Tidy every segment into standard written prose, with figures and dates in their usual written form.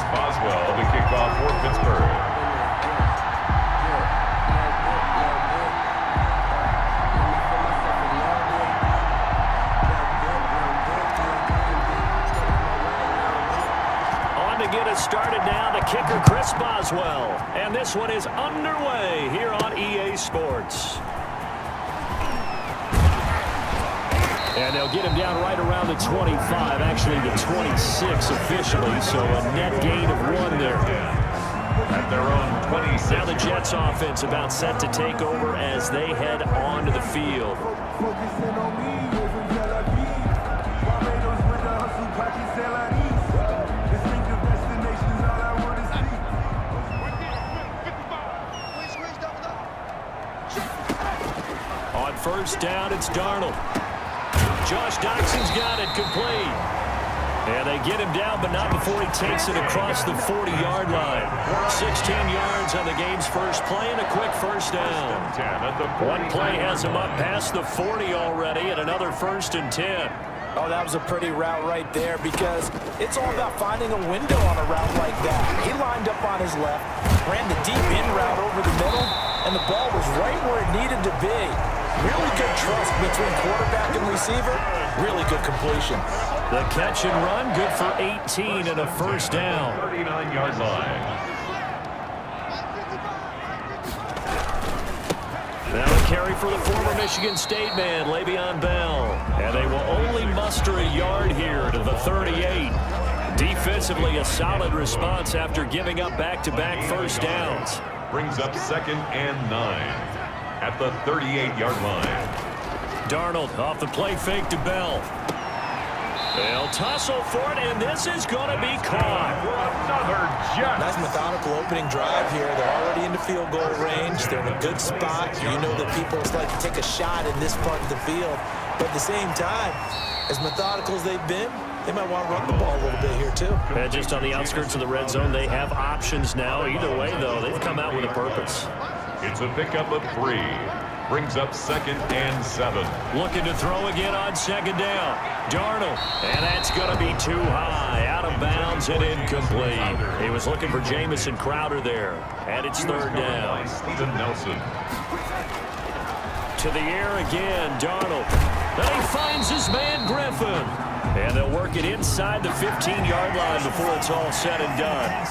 Chris Boswell to kick off for Pittsburgh. Get us started now, the kicker Chris Boswell, and this one is underway here on EA Sports. And they'll get him down right around the 25, actually the 26 officially, so a net gain of 1 there. At their own 26. Now the Jets offense about set to take over as they head onto the field. On first down, it's Darnold. Josh Doxson's got it complete. And they get him down, but not before he takes it across the 40-yard line. 16 yards on the game's first play and a quick first down. One play has him up past the 40 already and another 1st and 10. Oh, that was a pretty route right there because it's all about finding a window on a route like that. He lined up on his left, ran the deep in route over the middle, and the ball was right where it needed to be. Really good trust between quarterback and receiver. Really good completion. The catch and run, good for 18 and a first down. 39-yard line. Now a carry for the former Michigan State man, Le'Veon Bell. And they will only muster a yard here to the 38. Defensively, a solid response after giving up back-to-back first downs. Brings up 2nd and 9 at the 38-yard line. Darnold off the play fake to Bell. They'll tussle for it, and this is going to be caught. Another jet. Nice methodical opening drive here. They're already into field goal range. They're in a good spot. You know that people like to take a shot in this part of the field. But at the same time, as methodical as they've been, they might want to run the ball a little bit here, too. And just on the outskirts of the red zone, they have options now. Either way, though, they've come out with a purpose. It's a pickup of 3. Brings up 2nd and 7. Looking to throw again on 2nd down. Darnold, and that's going to be too high. Out of bounds and incomplete. He was looking for Jamison Crowder there. And it's 3rd down. Steven Nelson. To the air again, Darnold. And he finds his man Griffin. And they'll work it inside the 15-yard line before it's all said and done.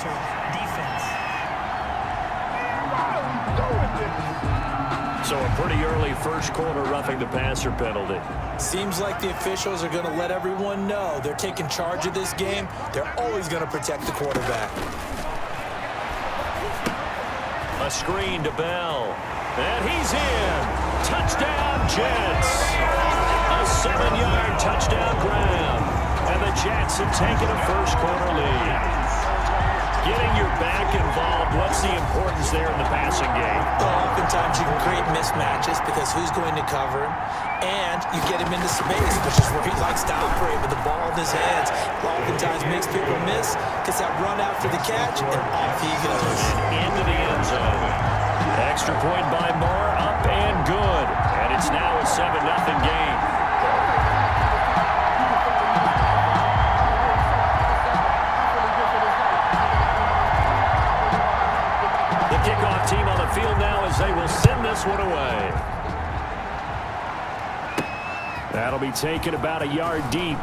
So a pretty early first quarter roughing the passer penalty. Seems like the officials are going to let everyone know they're taking charge of this game. They're always going to protect the quarterback. A screen to Bell. And he's in. Touchdown, Jets. A 7-yard touchdown grab. And the Jets have taken a first quarter lead. Getting your back involved, what's the importance there in the passing game? Well, oftentimes you can create mismatches because who's going to cover him, and you get him into space, which is where he likes to operate with the ball in his hands. Oftentimes makes people miss, gets that run after the catch, and off he goes. Into the end zone. Extra point by Moore, up and good. And it's now a 7-0 game. Kickoff team on the field now as they will send this one away. That'll be taken about a yard deep.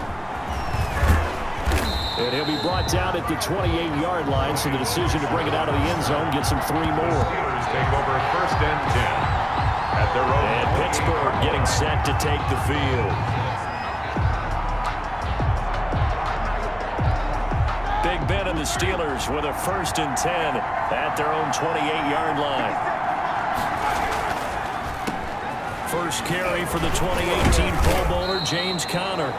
And he'll be brought down at the 28-yard line, so the decision to bring it out of the end zone gets him 3 more. Take over 1st and 10 at their own. And Pittsburgh getting set to take the field. Big Ben and the Steelers with a 1st and 10 at their own 28-yard line. First carry for the 2018 Pro Bowler, James Conner.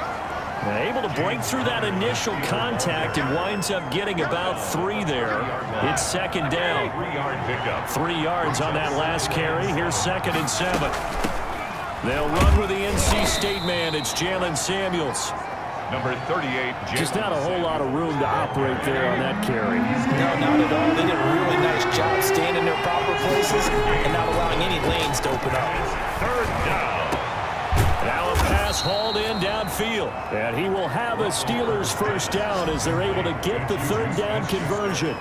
Able to break through that initial contact and winds up getting about 3 there. It's 2nd down. 3-yard pickup. 3 yards on that last carry. Here's 2nd and 7. They'll run with the NC State man. It's Jalen Samuels. Number 38, just not a whole lot of room to operate there on that carry. No, not at all. They did a really nice job staying in their proper places and not allowing any lanes to open up. 3rd down. Now a pass is hauled in downfield. And he will have a Steelers first down as they're able to get the third down conversion.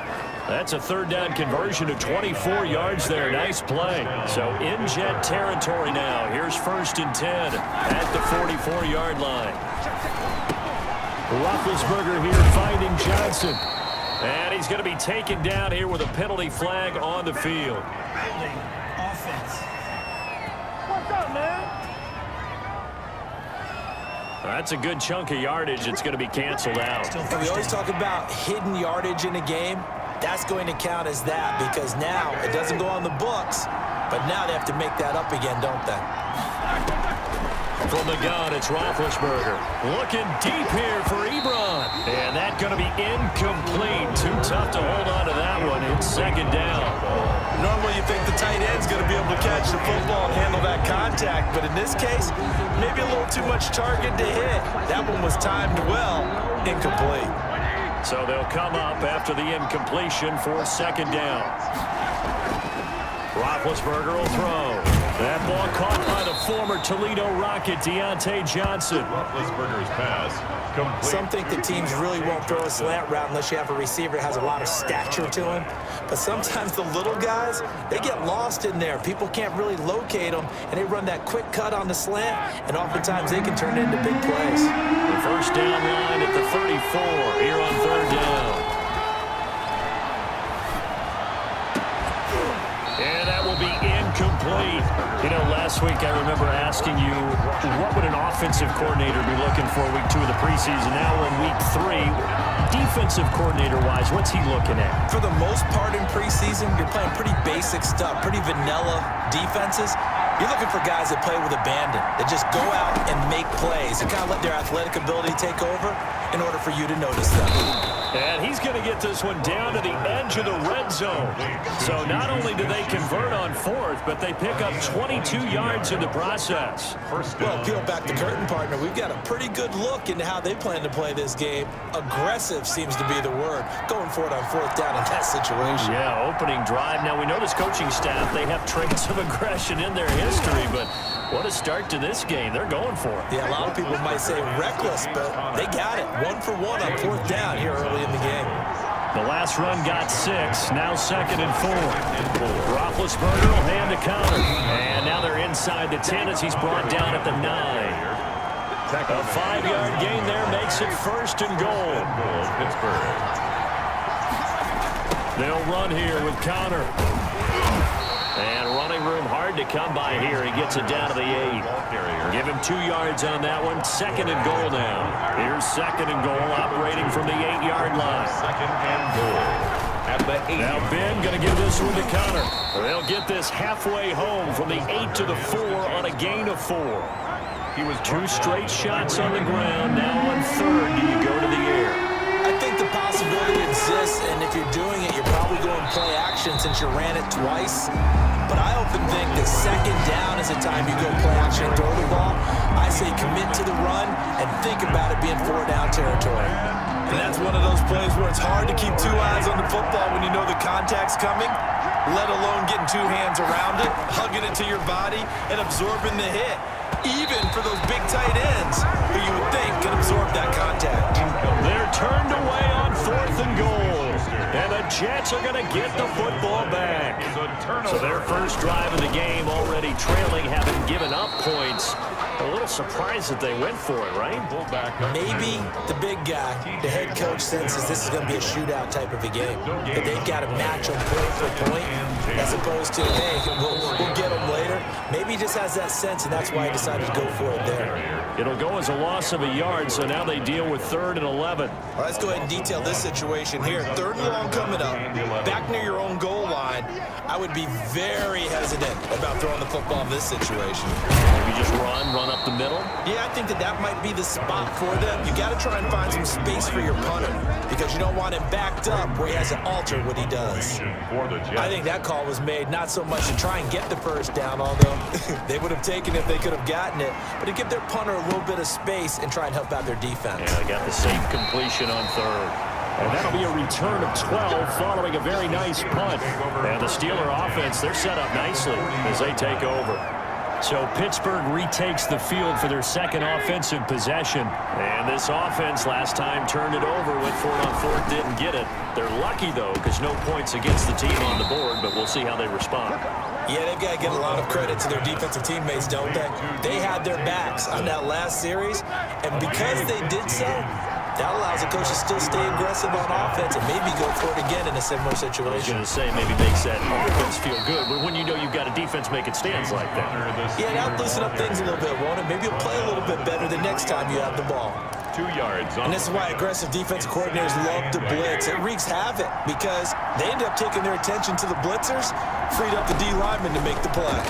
That's a third down conversion of 24 yards there. Nice play. So in Jet territory now. Here's 1st and 10 at the 44-yard line. Roethlisberger here finding Johnson. And he's going to be taken down here with a penalty flag on the field. Offense. What's up, man? That's a good chunk of yardage. It's going to be canceled out. And we always talk about hidden yardage in a game. That's going to count as that because now it doesn't go on the books, but now they have to make that up again, don't they? From the gun, it's Roethlisberger. Looking deep here for Ebron. And that's going to be incomplete. Too tough to hold on to that one. It's 2nd down. Normally you think the tight end's going to be able to catch the football and handle that contact, but in this case, maybe a little too much target to hit. That one was timed well, incomplete. So they'll come up after the incompletion for 2nd down. Roethlisberger will throw. That ball caught by the former Toledo Rocket, Deontay Johnson. Roethlisberger's pass complete. Some think the teams really won't throw a slant route unless you have a receiver that has a lot of stature to him. But sometimes the little guys, they get lost in there. People can't really locate them, and they run that quick cut on the slant, and oftentimes they can turn it into big plays. The first down line at the 34 here on 3rd down. And that will be incomplete. You know, last week I remember asking you, what would an offensive coordinator be looking for week 2 of the preseason? Now we're in week 3. Defensive coordinator-wise, what's he looking at? For the most part in preseason, you're playing pretty basic stuff, pretty vanilla defenses. You're looking for guys that play with abandon, that just go out and make plays and kind of let their athletic ability take over in order for you to notice them. And he's going to get this one down to the edge of the red zone. So not only do they convert on 4th, but they pick up 22 yards in the process. Well, peel back the curtain, partner. We've got a pretty good look into how they plan to play this game. Aggressive seems to be the word. Going for it on 4th down in that situation. Yeah, opening drive. Now, we know this coaching staff, they have traits of aggression in their history, but what a start to this game. They're going for it. Yeah, a lot of people might say reckless, but they got it. 1 for 1 on 4th down here early in the game. The last run got 6. Now 2nd and 4. Roethlisberger will hand a counter. And now they're inside the 10 as he's brought down at the 9. A 5-yard gain there makes it 1st and goal. They'll run here with Connor. And running room hard to come by here. He gets it down to the 8. Give him 2 yards on that one. 2nd and goal now. Here's 2nd and goal operating from the 8-yard line. 2nd and goal at the 8. Now Ben going to give this one to Connor. They'll get this halfway home from the 8 to the 4 on a gain of 4. He was 2 straight shots on the ground. Now on 3rd, do you go to the air? I think the possibility exists, and if you're doing it, you're probably going play action since you ran it twice. But I often think that 2nd down is the time you go play action and throw the ball. I say commit to the run and think about it being 4-down territory. And that's one of those plays where it's hard to keep 2 eyes on the football when you know the contact's coming, let alone getting 2 hands around it, hugging it to your body, and absorbing the hit. Even for those big tight ends who you would think can absorb that contact. They're turned away on 4th and goal. And the Jets are going to get the football back. So their first drive of the game already trailing, having given up points. A little surprised that they went for it, right? Maybe the big guy, the head coach, senses this is going to be a shootout type of a game. But they've got to match them point for point as opposed to, hey, we'll get them later. Maybe he just has that sense, and that's why he decided to go for it there. It'll go as a loss of a yard, so now they deal with 3rd and 11. Well, let's go ahead and detail this situation here. 3rd and long coming up, back near your own goal line. I would be very hesitant about throwing the football in this situation. Maybe just run up the middle? Yeah, I think that might be the spot for them. You got to try and find some space for your punter because you don't want him backed up where he has to alter what he does. I think that call was made not so much to try and get the first down, although they would have taken it if they could have gotten it, but to give their punter a little bit of space and try and help out their defense. Yeah, they got the safe completion on 3rd. And that'll be a return of 12 following a very nice punt. And the Steeler offense, they're set up nicely as they take over. So Pittsburgh retakes the field for their second offensive possession. And this offense last time turned it over, went for it on fourth, didn't get it. They're lucky, though, because no points against the team on the board, but we'll see how they respond. Yeah, they've got to give a lot of credit to their defensive teammates, don't they? They had their backs on that last series, and because they did so, that allows the coach to still stay aggressive on offense and maybe go for it again in a similar situation. I was going to say maybe makes that offense feel good, but when you know you've got a defense making stands like that. Yeah, that'll loosen up things a little bit, won't it? Maybe you'll play a little bit better the next time you have the ball. 2 yards. And this is why aggressive defensive coordinators love to blitz. It wreaks havoc because they end up taking their attention to the blitzers, freed up the D lineman to make the play.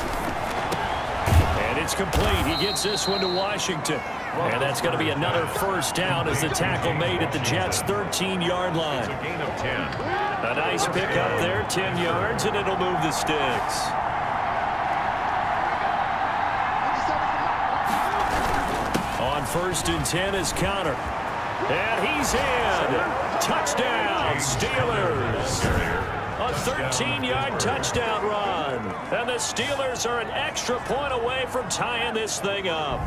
And it's complete. He gets this one to Washington. And that's going to be another first down as the tackle made at the Jets' 13-yard line. A gain of 10. A nice pick up there, 10 yards, and it'll move the sticks. On 1st and 10 is Connor. And he's in. Touchdown, Steelers. A 13-yard touchdown run. And the Steelers are an extra point away from tying this thing up.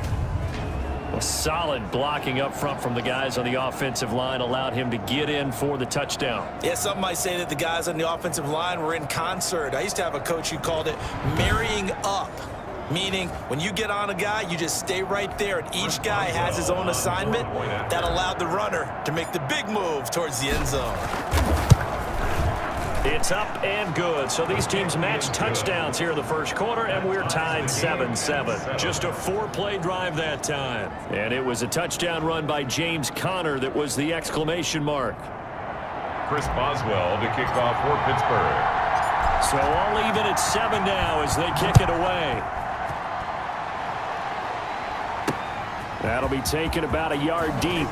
A solid blocking up front from the guys on the offensive line allowed him to get in for the touchdown. Yeah, some might say that the guys on the offensive line were in concert. I used to have a coach who called it marrying up, meaning when you get on a guy, you just stay right there, and each guy has his own assignment that allowed the runner to make the big move towards the end zone. It's up and good. So these teams match touchdowns here in the first quarter, and we're tied 7-7. Just a 4-play drive that time. And it was a touchdown run by James Conner that was the exclamation mark. Chris Boswell to kick off for Pittsburgh. So all even at 7 now as they kick it away. That'll be taken about a yard deep.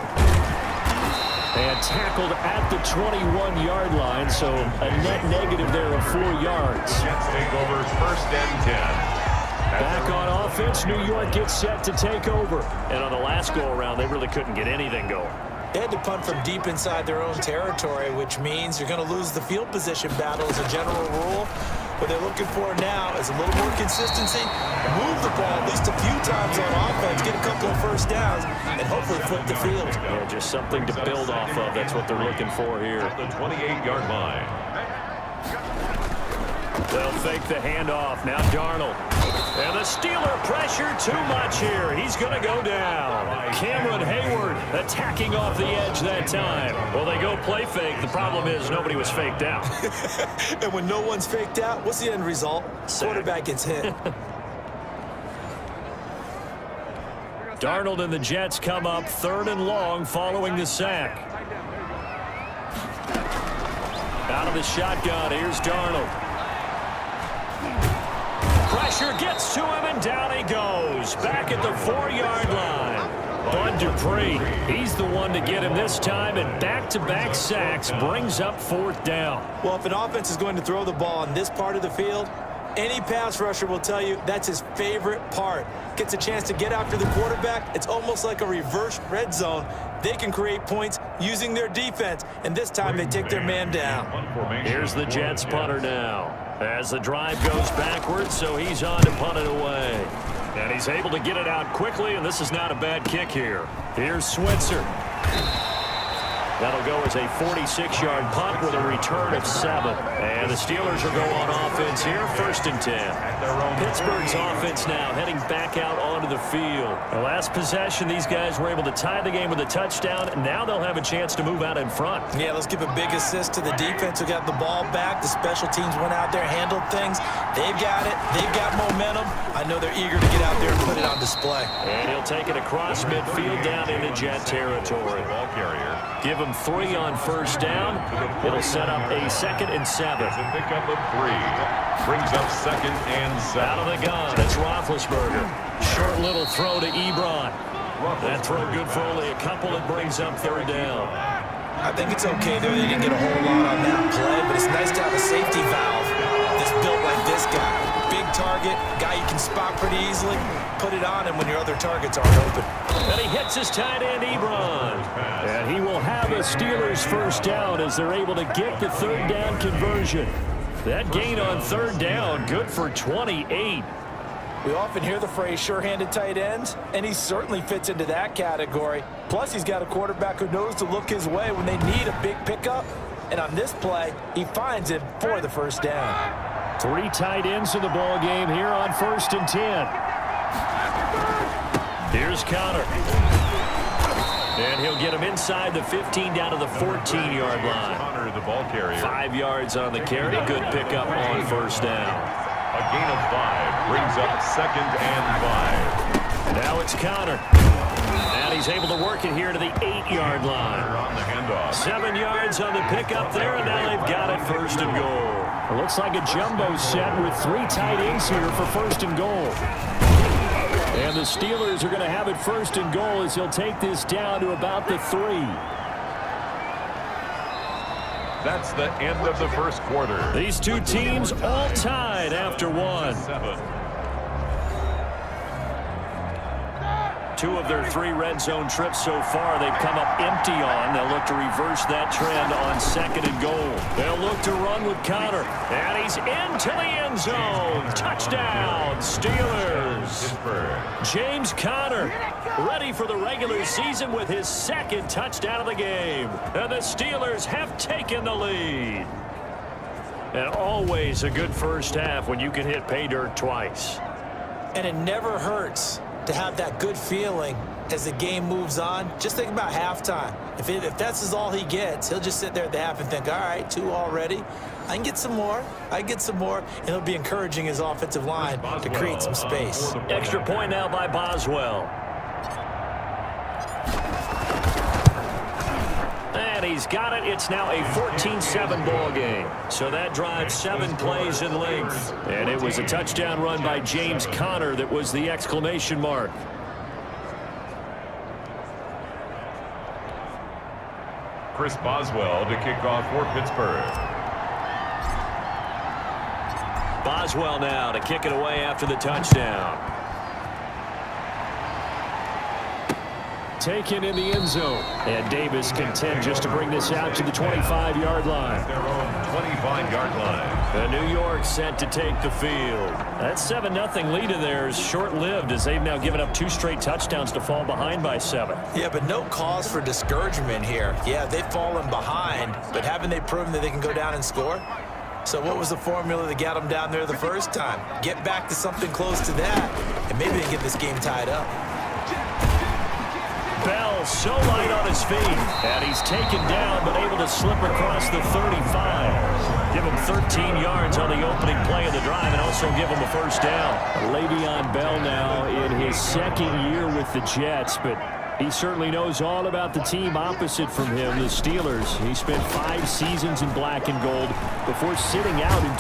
And tackled at the 21-yard line, so a net negative there of 4 yards. Jets take over 1st and 10. Back on offense, New York gets set to take over. And on the last go-around, they really couldn't get anything going. They had to punt from deep inside their own territory, which means you're going to lose the field position battle as a general rule. What they're looking for now is a little more consistency, move the ball at least a few times on offense, get a couple of first downs, and hopefully flip the field. Yeah, just something to build off of. That's what they're looking for here. At the 28-yard line. They'll fake the handoff. Now Darnold. And the Steeler pressure too much here. He's going to go down. Cameron Hayward attacking off the edge that time. Well, they go play fake. The problem is nobody was faked out. And when no one's faked out, what's the end result? Quarterback gets hit. Darnold and the Jets come up 3rd and long following the sack. Out of the shotgun, here's Darnold. Pressure gets to him, and down he goes. Back at the 4-yard line. Bud Dupree, he's the one to get him this time, and back-to-back sacks brings up 4th down. Well, if an offense is going to throw the ball on this part of the field, any pass rusher will tell you that's his favorite part. Gets a chance to get after the quarterback. It's almost like a reverse red zone. They can create points using their defense, and this time they take their man down. Here's the Jets punter now. As the drive goes backwards, so he's on to punt it away. And he's able to get it out quickly, and this is not a bad kick here. Here's Switzer. That'll go as a 46-yard punt with a return of 7. And the Steelers will go on offense here, 1st and 10. Pittsburgh's offense now heading back out onto the field. The last possession, these guys were able to tie the game with a touchdown, and now they'll have a chance to move out in front. Yeah, let's give a big assist to the defense who got the ball back. The special teams went out there, handled things. They've got it. They've got momentum. I know they're eager to get out there and put it on display. And he'll take it across midfield down into Jet territory. Ball carrier. Give him 3 on 1st down. It'll set up a 2nd and 7. It's a pickup of 3. Brings up 2nd and 7. Out of the gun, it's Roethlisberger. Short little throw to Ebron. That throw good for only a couple. It brings up 3rd down. I think it's okay there. They didn't get a whole lot on that play, but it's nice to have a safety valve that's built like this guy. Big target, guy you can spot pretty easily. Put it on him when your other targets aren't open. And he hits his tight end, Ebron. And he will have a Steelers 1st down as they're able to get the 3rd down conversion. That gain on 3rd down, good for 28. We often hear the phrase sure-handed tight ends, and he certainly fits into that category. Plus, he's got a quarterback who knows to look his way when they need a big pickup. And on this play, he finds him for the first down. 3 tight ends in the ball game here on 1st and 10. Here's Connor. And he'll get him inside the 15 down to the 14-yard line. Connor, the ball carrier. 5 yards on the carry. Good pickup on 1st down. A gain of 5 brings up 2nd and 5. Now it's Connor. And he's able to work it here to the 8-yard line. On the handoff. 7 yards on the pickup there, and now they've got it 1st and goal. It looks like a jumbo set with 3 tight ends here for 1st and goal. And the Steelers are going to have it 1st and goal as he'll take this down to about the 3. That's the end of the first quarter. These two teams all tied after 1. 7. 2 of their 3 red zone trips so far they've come up empty on. They'll look to reverse that trend on 2nd and goal. They'll look to run with Connor. And he's into the end zone. Touchdown, Steelers. James Conner ready for the regular season with his 2nd touchdown of the game. And the Steelers have taken the lead. And always a good first half when you can hit pay dirt twice. And it never hurts to have that good feeling as the game moves on. Just think about halftime. If that's all he gets, he'll just sit there at the half and think, all right, 2 already. I can get some more. And he'll be encouraging his offensive line to create some space. Extra point now by Boswell. And he's got it. It's now a 14-7 ball game. So that drives 7 plays in length. And it was a touchdown run by James Conner that was the exclamation mark. Chris Boswell to kick off for Pittsburgh. Boswell now to kick it away after the touchdown. Taken in the end zone. And Davis content just to bring this out to the 25-yard line. Their own 25-yard line. And New York set to take the field. That 7-0 lead of theirs short-lived as they've now given up 2 straight touchdowns to fall behind by 7. Yeah, but no cause for discouragement here. Yeah, they've fallen behind, but haven't they proven that they can go down and score? So what was the formula that got them down there the first time? Get back to something close to that, and maybe they can get this game tied up. Bell so light on his feet, and he's taken down but able to slip across the 35. Give him 13 yards on the opening play of the drive and also give him a first down. Le'Veon Bell now in his 2nd year with the Jets, but he certainly knows all about the team opposite from him, the Steelers. He spent 5 seasons in black and gold before sitting out in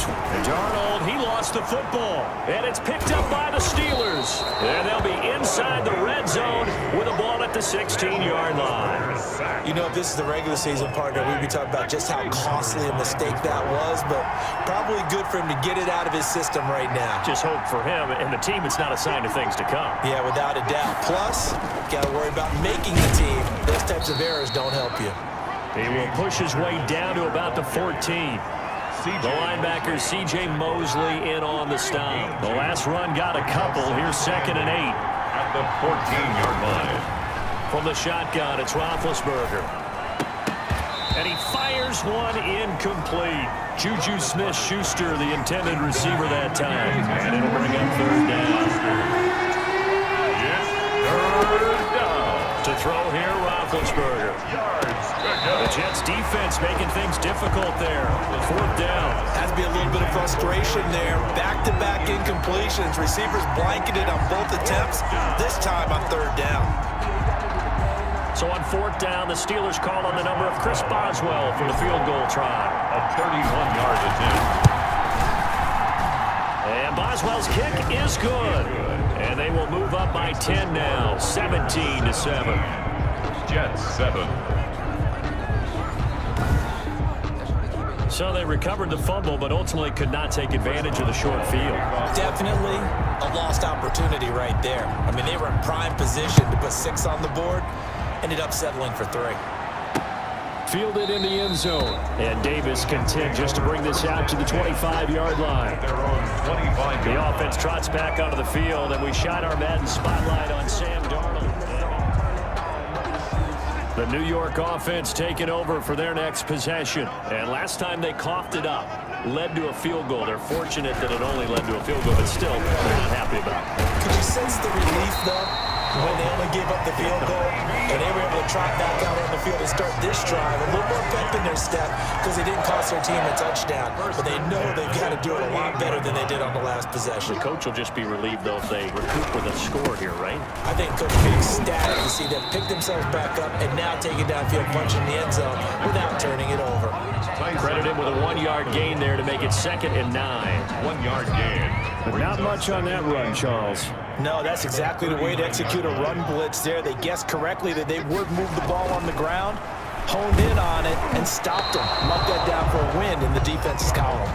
Darnold, he lost the football, and it's picked up by the Steelers. And they'll be inside the red zone with a ball at the 16-yard line. You know, if this is the regular season, partner, we'd be talking about just how costly a mistake that was, but probably good for him to get it out of his system right now. Just hope for him and the team it's not a sign of things to come. Yeah, without a doubt. Plus, got to worry about making the team. Those types of errors don't help you. He will push his way down to about the 14. The linebacker, C.J. Mosley, in on the stop. The last run got a couple. Here's 2nd and 8. At the 14-yard line. From the shotgun, it's Roethlisberger. And he fires one incomplete. Juju Smith-Schuster, the intended receiver that time. And it'll bring up 3rd down. To throw here, Roethlisberger. The Jets defense making things difficult there. 4th down. Has to be a little bit of frustration there. Back-to-back incompletions. Receivers blanketed on both attempts. This time on 3rd down. So on 4th down, the Steelers call on the number of Chris Boswell for the field goal try. A 31-yard attempt. And Boswell's kick is good. And they will move up by 10 now, 17-7. Jets 7. So they recovered the fumble, but ultimately could not take advantage of the short field. Definitely a lost opportunity right there. I mean, they were in prime position to put 6 on the board. Ended up settling for 3. Fielded in the end zone. And Davis content just to bring this out to the 25-yard line. Their own 25. The offense trots back onto the field, and we shine our Madden spotlight on Sam Darnold. The New York offense taking over for their next possession. And last time they coughed it up, led to a field goal. They're fortunate that it only led to a field goal, but still, they're not happy about it. Could you sense the relief, though, when they only gave up the field goal and they were able to trot back out on the field and start this drive? A little more pep in their step because they didn't cost their team a touchdown, but they know they've got to do it a lot better than they did on the last possession. The coach will just be relieved, though, if they recoup with a score here, right? I think Coach will be ecstatic to see them pick themselves back up and now take it downfield, punch in the end zone without turning it over. Credit him with a 1-yard gain there to make it 2nd and 9. 1-yard gain. But not much on that run, Charles. No, that's exactly the way to execute a run blitz there. They guessed correctly that they would move the ball on the ground, honed in on it, and stopped him. Knocked that down for a win in the defense's column.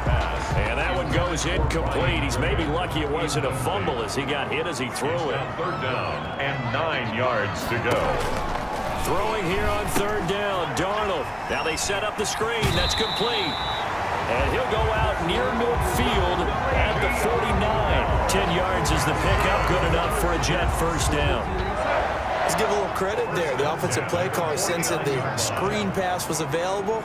And that one goes incomplete. He's maybe lucky it wasn't a fumble as he got hit as he threw it. 3rd down and 9 yards to go. Throwing here on 3rd down, Darnold. Now they set up the screen. That's complete. And he'll go out near midfield at the 49. 10 yards is the pickup. Good enough for a Jet first down. Let's give a little credit there. The offensive play caller sensed that the screen pass was available.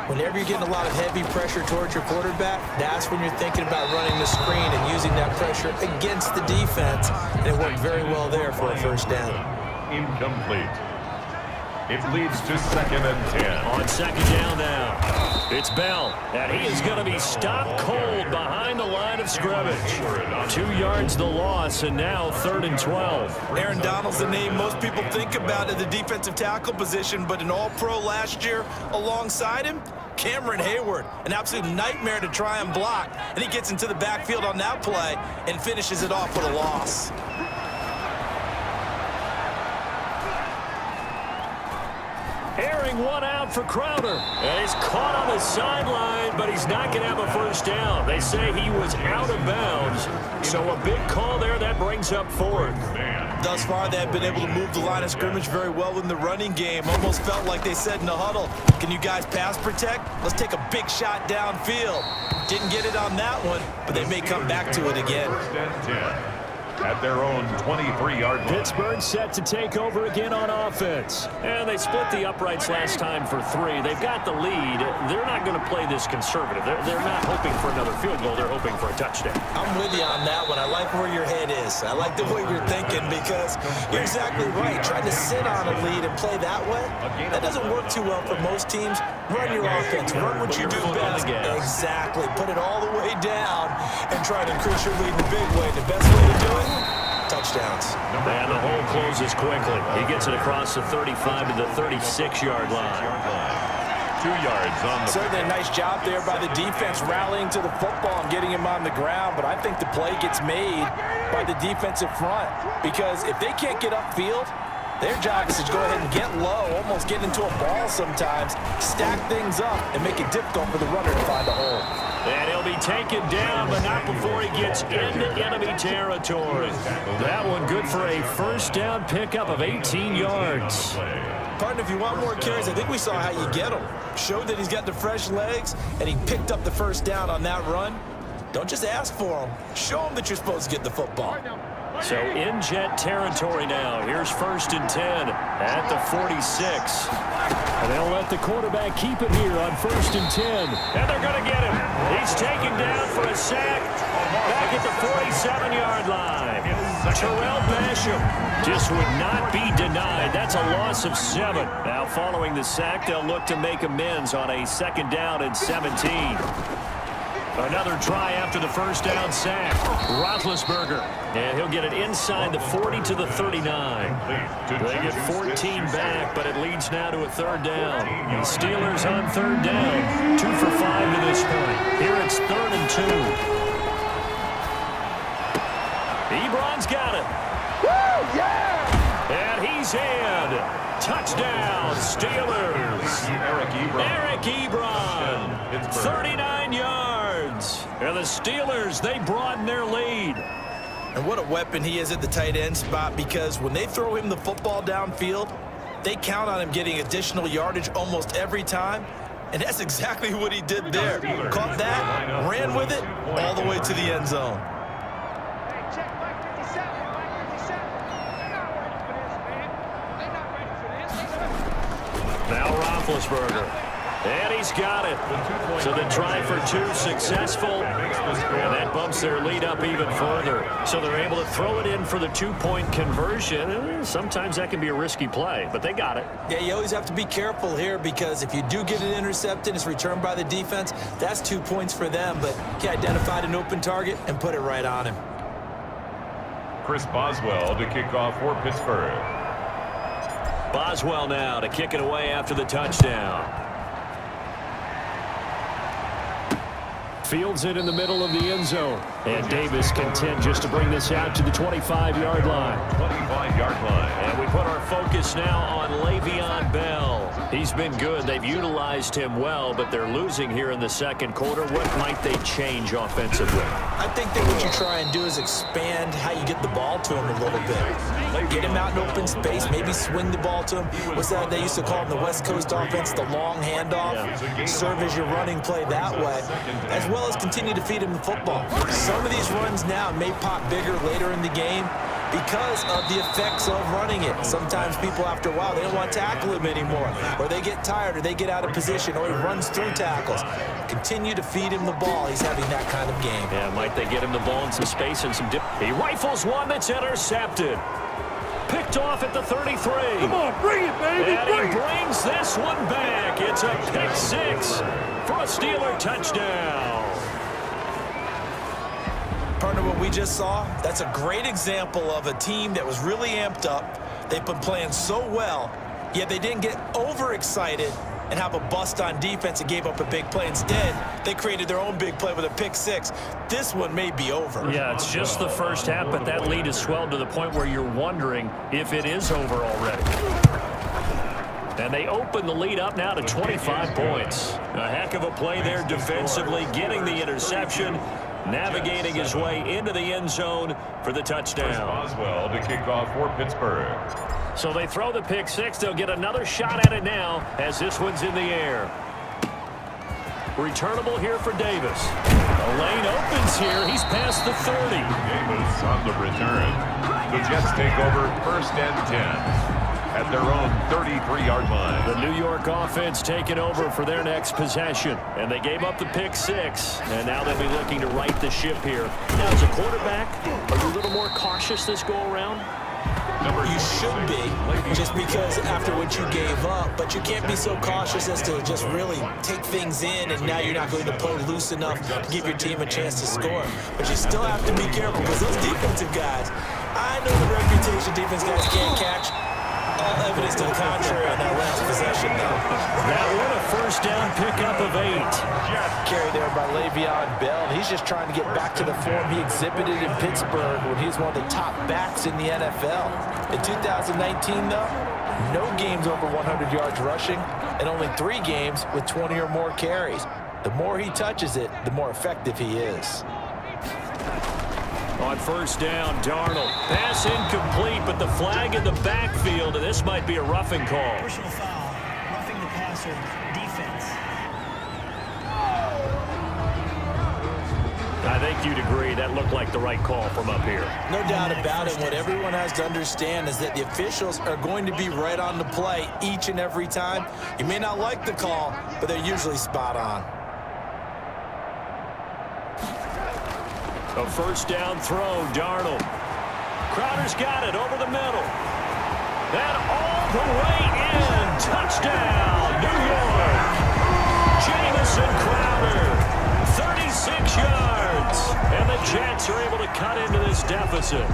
Whenever you're getting a lot of heavy pressure towards your quarterback, that's when you're thinking about running the screen and using that pressure against the defense. And it worked very well there for a first down. Incomplete. It leads to 2nd and 10. On 2nd down now, it's Bell, and he is going to be stopped cold behind the line of scrimmage. 2 yards the loss, and now 3rd and 12. Aaron Donald's the name most people think about at the defensive tackle position, but an all-pro last year alongside him, Cameron Hayward, an absolute nightmare to try and block, and he gets into the backfield on that play and finishes it off with a loss. Airing one out for Crowder. And he's caught on the sideline, but he's not going to have a first down. They say he was out of bounds. So a big call there. That brings up 4th. Thus far, they have been able to move the line of scrimmage very well in the running game. Almost felt like they said in the huddle, can you guys pass protect? Let's take a big shot downfield. Didn't get it on that one, but they may come back to it again. 1st and 10. At their own 23-yard line. Pittsburgh set to take over again on offense. And they split the uprights last time for 3. They've got the lead. They're not going to play this conservative. They're not hoping for another field goal. They're hoping for a touchdown. I'm with you on that one. I like where your head is. I like the way you're thinking because you're exactly right. Trying to sit on a lead and play that way, that doesn't work too well for most teams. Run your offense. Run what you do best. Exactly. Put it all the way down and try to increase your lead in a big way. The best way to do it, touchdowns. And the hole closes quickly. He gets it across the 35 to the 36-yard line. 2 yards on the... Certainly a nice job there by the defense rallying to the football and getting him on the ground, but I think the play gets made by the defensive front because if they can't get upfield, their job is to go ahead and get low, almost get into a ball sometimes, stack things up, and make it difficult for the runner to find a hole. And he'll be taken down, but not before he gets into enemy territory. That one good for a first down pickup of 18 yards. Partner, if you want more carries, I think we saw how you get him. Showed that he's got the fresh legs, and he picked up the first down on that run. Don't just ask for him. Show him that you're supposed to get the football. So in Jet territory now. Here's 1st and 10 at the 46. And they'll let the quarterback keep it here on 1st and 10. And they're going to get him. He's taken down for a sack back at the 47-yard line. Terrell Basham just would not be denied. That's a loss of 7. Now following the sack, they'll look to make amends on a 2nd down and 17. Another try after the first down sack. Roethlisberger. And he'll get it inside the 40 to the 39. They get 14 back, but it leads now to a 3rd down. The Steelers on 3rd down. 2 for 5 to this point. Here it's 3rd and 2. Ebron's got it. Woo! Yeah! And he's in. Touchdown, Steelers. Eric Ebron. 39 yards. And the Steelers, they broaden their lead. And what a weapon he is at the tight end spot because when they throw him the football downfield, They count on him getting additional yardage almost every time, and that's exactly what he did there. Caught that, ran with it, all the way to the end zone. Now Roethlisberger. And he's got it. So the try for two successful. And that bumps their lead up even further. So they're able to throw it in for the two-point conversion. Sometimes that can be a risky play, but they got it. Yeah, you always have to be careful here because if you do get it intercepted, it's returned by the defense, that's 2 points for them. But he identified an open target and put it right on him. Chris Boswell to kick off for Pittsburgh. Boswell now to kick it away after the touchdown. Fields it in the middle of the end zone. And Davis content just to bring this out to the 25-yard line. 25-yard line. And we put our focus now on Le'Veon Bell. He's been good. They've utilized him well, but they're losing here in the second quarter. What might they change offensively? I think that what you try and do is expand how you get the ball to him a little bit. Get him out in open space, maybe swing the ball to him. What's that they used to call in the West Coast offense, the long handoff? Yeah. Serve as your running play that way, as well as continue to feed him the football. Some of these runs now may pop bigger later in the game because of the effects of running it. Sometimes people, after a while, they don't want to tackle him anymore, or they get tired, or they get out of position, or he runs through tackles. Continue to feed him the ball. He's having that kind of game. Yeah, might they get him the ball in some space and some dip. He rifles one that's intercepted. Picked off at the 33. Come on, bring it, baby. And he brings this one back. It's a pick six for a Steeler touchdown. Partner, what we just saw, that's a great example of a team that was really amped up. They've been playing so well, yet they didn't get overexcited and have a bust on defense and gave up a big play. Instead, they created their own big play with a pick six. This one may be over. Yeah, it's just the first half, but that lead has swelled to the point where you're wondering if it is over already. And they open the lead up now to 25 points. A heck of a play there defensively, getting the interception, navigating his way into the end zone for the touchdown. Boswell to kick off for Pittsburgh. So they throw the pick six. They'll get another shot at it now as this one's in the air. Returnable here for Davis. The lane opens here. He's past the 30. Davis on the return. The Jets take over 1st and 10 at their own 33-yard line. The New York offense taking over for their next possession. And they gave up the pick six. And now they'll be looking to right the ship here. Now, as a quarterback, are you a little more cautious this go-around? You should be, just because after what you gave up, but you can't be so cautious as to just really take things in, and now you're not going to play loose enough to give your team a chance to score. But you still have to be careful because those defensive guys, I know the reputation defense guys can't catch. All evidence to the contrary on that last possession, though. That one a first down pickup of 8. Carry there by Le'Veon Bell. He's just trying to get back to the form he exhibited in Pittsburgh when he was one of the top backs in the NFL. In 2019, though, no games over 100 yards rushing and only 3 games with 20 or more carries. The more he touches it, the more effective he is. On first down, Darnold. Pass incomplete, but the flag in the backfield, and this might be a roughing call. Personal foul, roughing the passer, defense. I think you'd agree that looked like the right call from up here. No doubt about it. What everyone has to understand is that the officials are going to be right on the play each and every time. You may not like the call, but they're usually spot on. A first down throw, Darnold. Crowder's got it over the middle. And all the way in. Touchdown, New York. Jamison Crowder, 36 yards. And the Jets are able to cut into this deficit.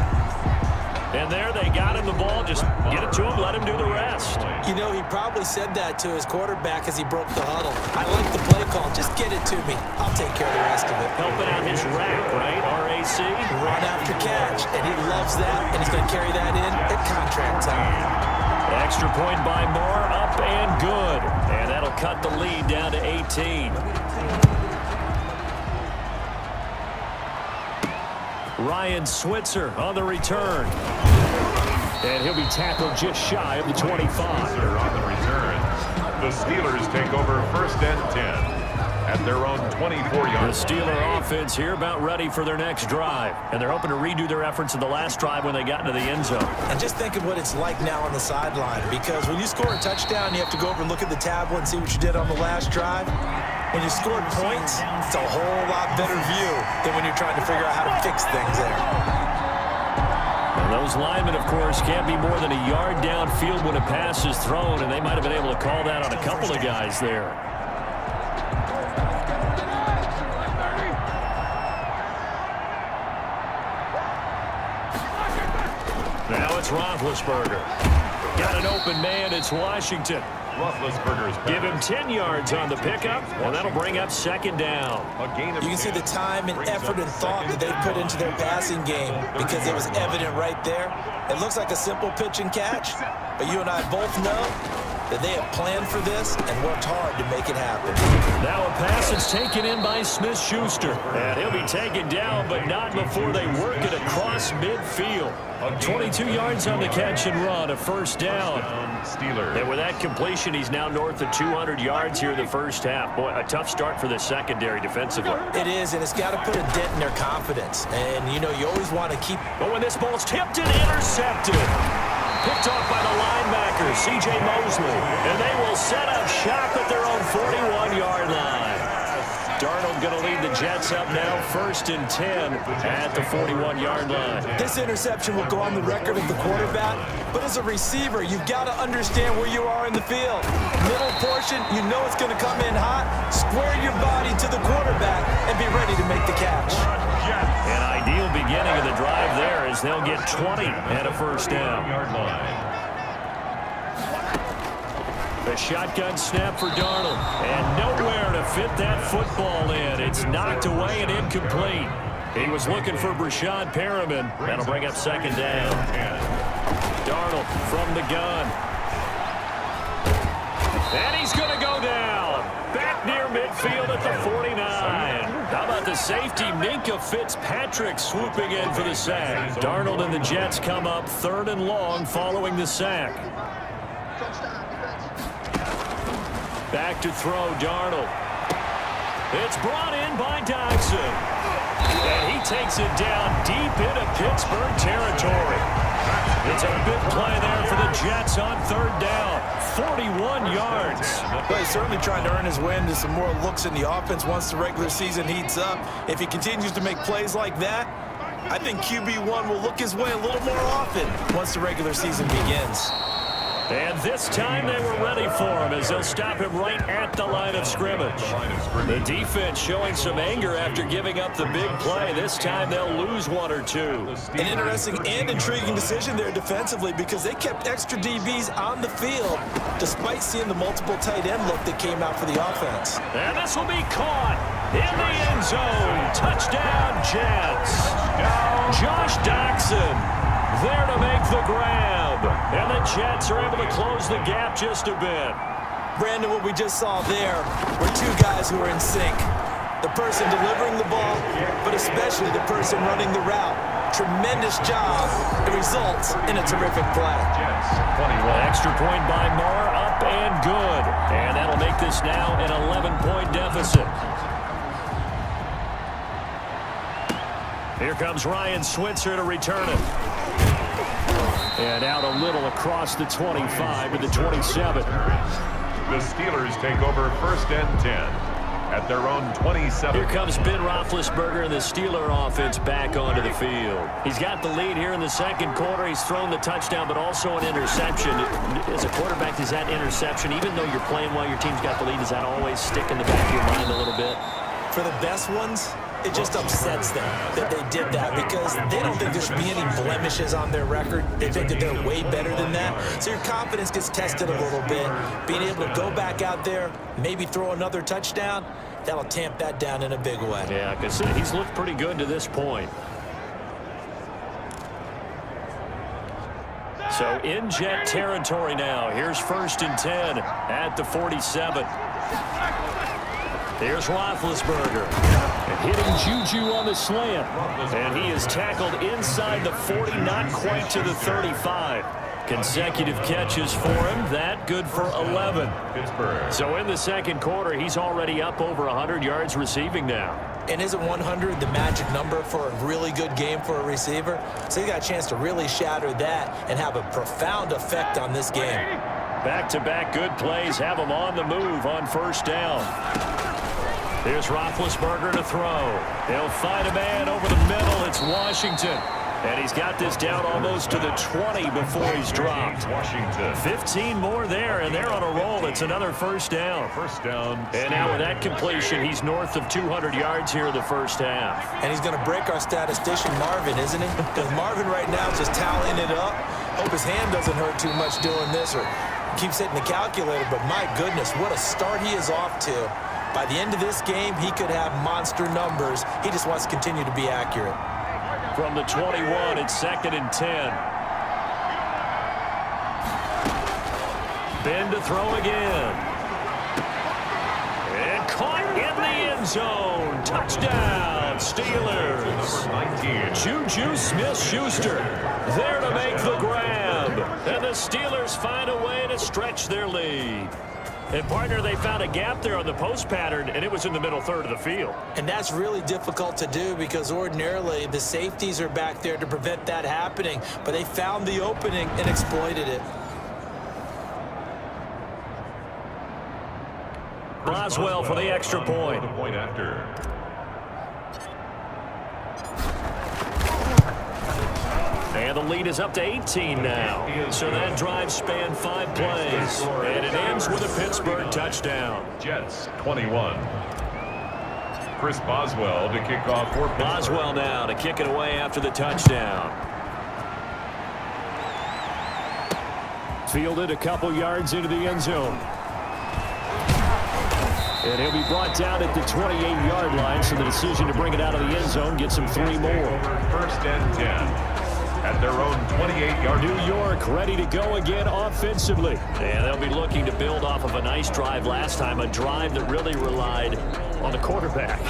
And there they got him the ball. Just get it to him, let him do the rest. You know, he probably said that to his quarterback as he broke the huddle. I like the play call. Just get it to me. I'll take care of the rest of it. Helping out his rack, right? RAC. Run after catch. And he loves that. And he's going to carry that in at contract time. Extra point by Moore, up and good. And that'll cut the lead down to 18. Ryan Switzer on the return. And he'll be tackled just shy of the 25. They're on the return. The Steelers take over 1st and 10 at their own 24-yard. The Steeler offense here about ready for their next drive. And they're hoping to redo their efforts in the last drive when they got into the end zone. And just think of what it's like now on the sideline, because when you score a touchdown, you have to go over and look at the tablet and see what you did on the last drive. When you scored points, it's a whole lot better view than when you're trying to figure out how to fix things there. And those linemen, of course, can't be more than a yard downfield when a pass is thrown, and they might have been able to call that on a couple of guys there. Now it's Roethlisberger. Got an open man. It's Washington. Roethlisberger's Give him 10 yards on the pickup, and that'll bring up 2nd down. You can see the time and effort and thought that they put into their passing game because it was evident right there. It looks like a simple pitch and catch, but you and I both know that they have planned for this and worked hard to make it happen. Now a pass is taken in by Smith-Schuster, and he'll be taken down, but not before they work it across midfield. 22 yards on the catch and run, a 1st down. Steelers. And with that completion, he's now north of 200 yards here in the first half. Boy, a tough start for the secondary defensively. It is, and it's got to put a dent in their confidence. And, you know, you always want to keep... But when this ball's tipped and intercepted, picked off by the linebacker, C.J. Mosley, and they will set up shop at their own 41-yard line. Darnold going to lead the Jets up now, 1st and 10 at the 41-yard line. This interception will go on the record of the quarterback, but as a receiver, you've got to understand where you are in the field. Middle portion, you know it's going to come in hot. Square your body to the quarterback and be ready to make the catch. An ideal beginning of the drive there as they'll get 20 and a 1st down. The shotgun snap for Darnold, and nowhere to fit that football in. It's knocked away and incomplete. He was looking for Brashad Perriman. That'll bring up 2nd down. Darnold from the gun. And he's going to go down. Back near midfield at the 49. How about the safety, Minkah Fitzpatrick, swooping in for the sack. Darnold and the Jets come up 3rd and long following the sack. Back to throw, Darnold. It's brought in by Dodson. And he takes it down deep into Pittsburgh territory. It's a big play there for the Jets on 3rd down. 41 yards. Well, he's certainly trying to earn his way into some more looks in the offense once the regular season heats up. If he continues to make plays like that, I think QB1 will look his way a little more often once the regular season begins. And this time they were ready for him as they'll stop him right at the line of scrimmage. The defense showing some anger after giving up the big play. This time they'll lose 1 or 2. An interesting and intriguing decision there defensively because they kept extra DBs on the field despite seeing the multiple tight end look that came out for the offense. And this will be caught in the end zone. Touchdown, Jets. Josh Doctson there to make the grab. And the Jets are able to close the gap just a bit. Brandon, what we just saw there were 2 guys who are in sync. The person delivering the ball, but especially the person running the route. Tremendous job. It results in a terrific play. Extra point by Moore, up and good. And that'll make this now an 11-point deficit. Here comes Ryan Switzer to return it. And out a little across the 25 to the 27. The Steelers take over 1st and 10 at their own 27. Here comes Ben Roethlisberger and the Steeler offense back onto the field. He's got the lead here in the 2nd quarter. He's thrown the touchdown, but also an interception. As a quarterback, does that interception, even though you're playing while your team's got the lead, does that always stick in the back of your mind a little bit? For the best ones, it just upsets them that they did that because they don't think there should be any blemishes on their record. They think that they're way better than that. So your confidence gets tested a little bit. Being able to go back out there, maybe throw another touchdown, that'll tamp that down in a big way. Yeah, because he's looked pretty good to this point. So in Jet territory now. Here's 1st and 10 at the 47. Here's Roethlisberger. And hitting Juju on the slant. And he is tackled inside the 40, not quite to the 35. Consecutive catches for him. That good for 11. Pittsburgh. So in the second quarter, he's already up over 100 yards receiving now. And isn't 100 the magic number for a really good game for a receiver? So he got a chance to really shatter that and have a profound effect on this game. Back-to-back good plays have him on the move on first down. Here's Roethlisberger to throw. He'll find a man over the middle. It's Washington. And he's got this down almost to the 20 before he's dropped. Washington. 15 more there, and they're on a roll. It's another first down. First down. And now with that completion, he's north of 200 yards here in the first half. And he's going to break our statistician Marvin, isn't he? Because Marvin right now is just tallying it up. Hope his hand doesn't hurt too much doing this or keeps hitting the calculator. But my goodness, what a start he is off to. By the end of this game, he could have monster numbers. He just wants to continue to be accurate. From the 21, it's 2nd and 10. Ben to throw again. And caught in the end zone. Touchdown, Steelers. Number 19. Juju Smith-Schuster there to make the grab. And the Steelers find a way to stretch their lead. And, partner, they found a gap there on the post pattern, and it was in the middle third of the field. And that's really difficult to do because ordinarily the safeties are back there to prevent that happening. But they found the opening and exploited it. Boswell for the extra point. The point after. And the lead is up to 18 now. So that drive spanned 5 plays. And it ends with a Pittsburgh touchdown. Jets 21. Chris Boswell to kick off for Pittsburgh. Boswell now to kick it away after the touchdown. Fielded a couple yards into the end zone. And he'll be brought down at the 28-yard line, so the decision to bring it out of the end zone gets him 3 more. First and 10. At their own 28-yard. New York ready to go again offensively. And they'll be looking to build off of a nice drive last time, a drive that really relied on the quarterback.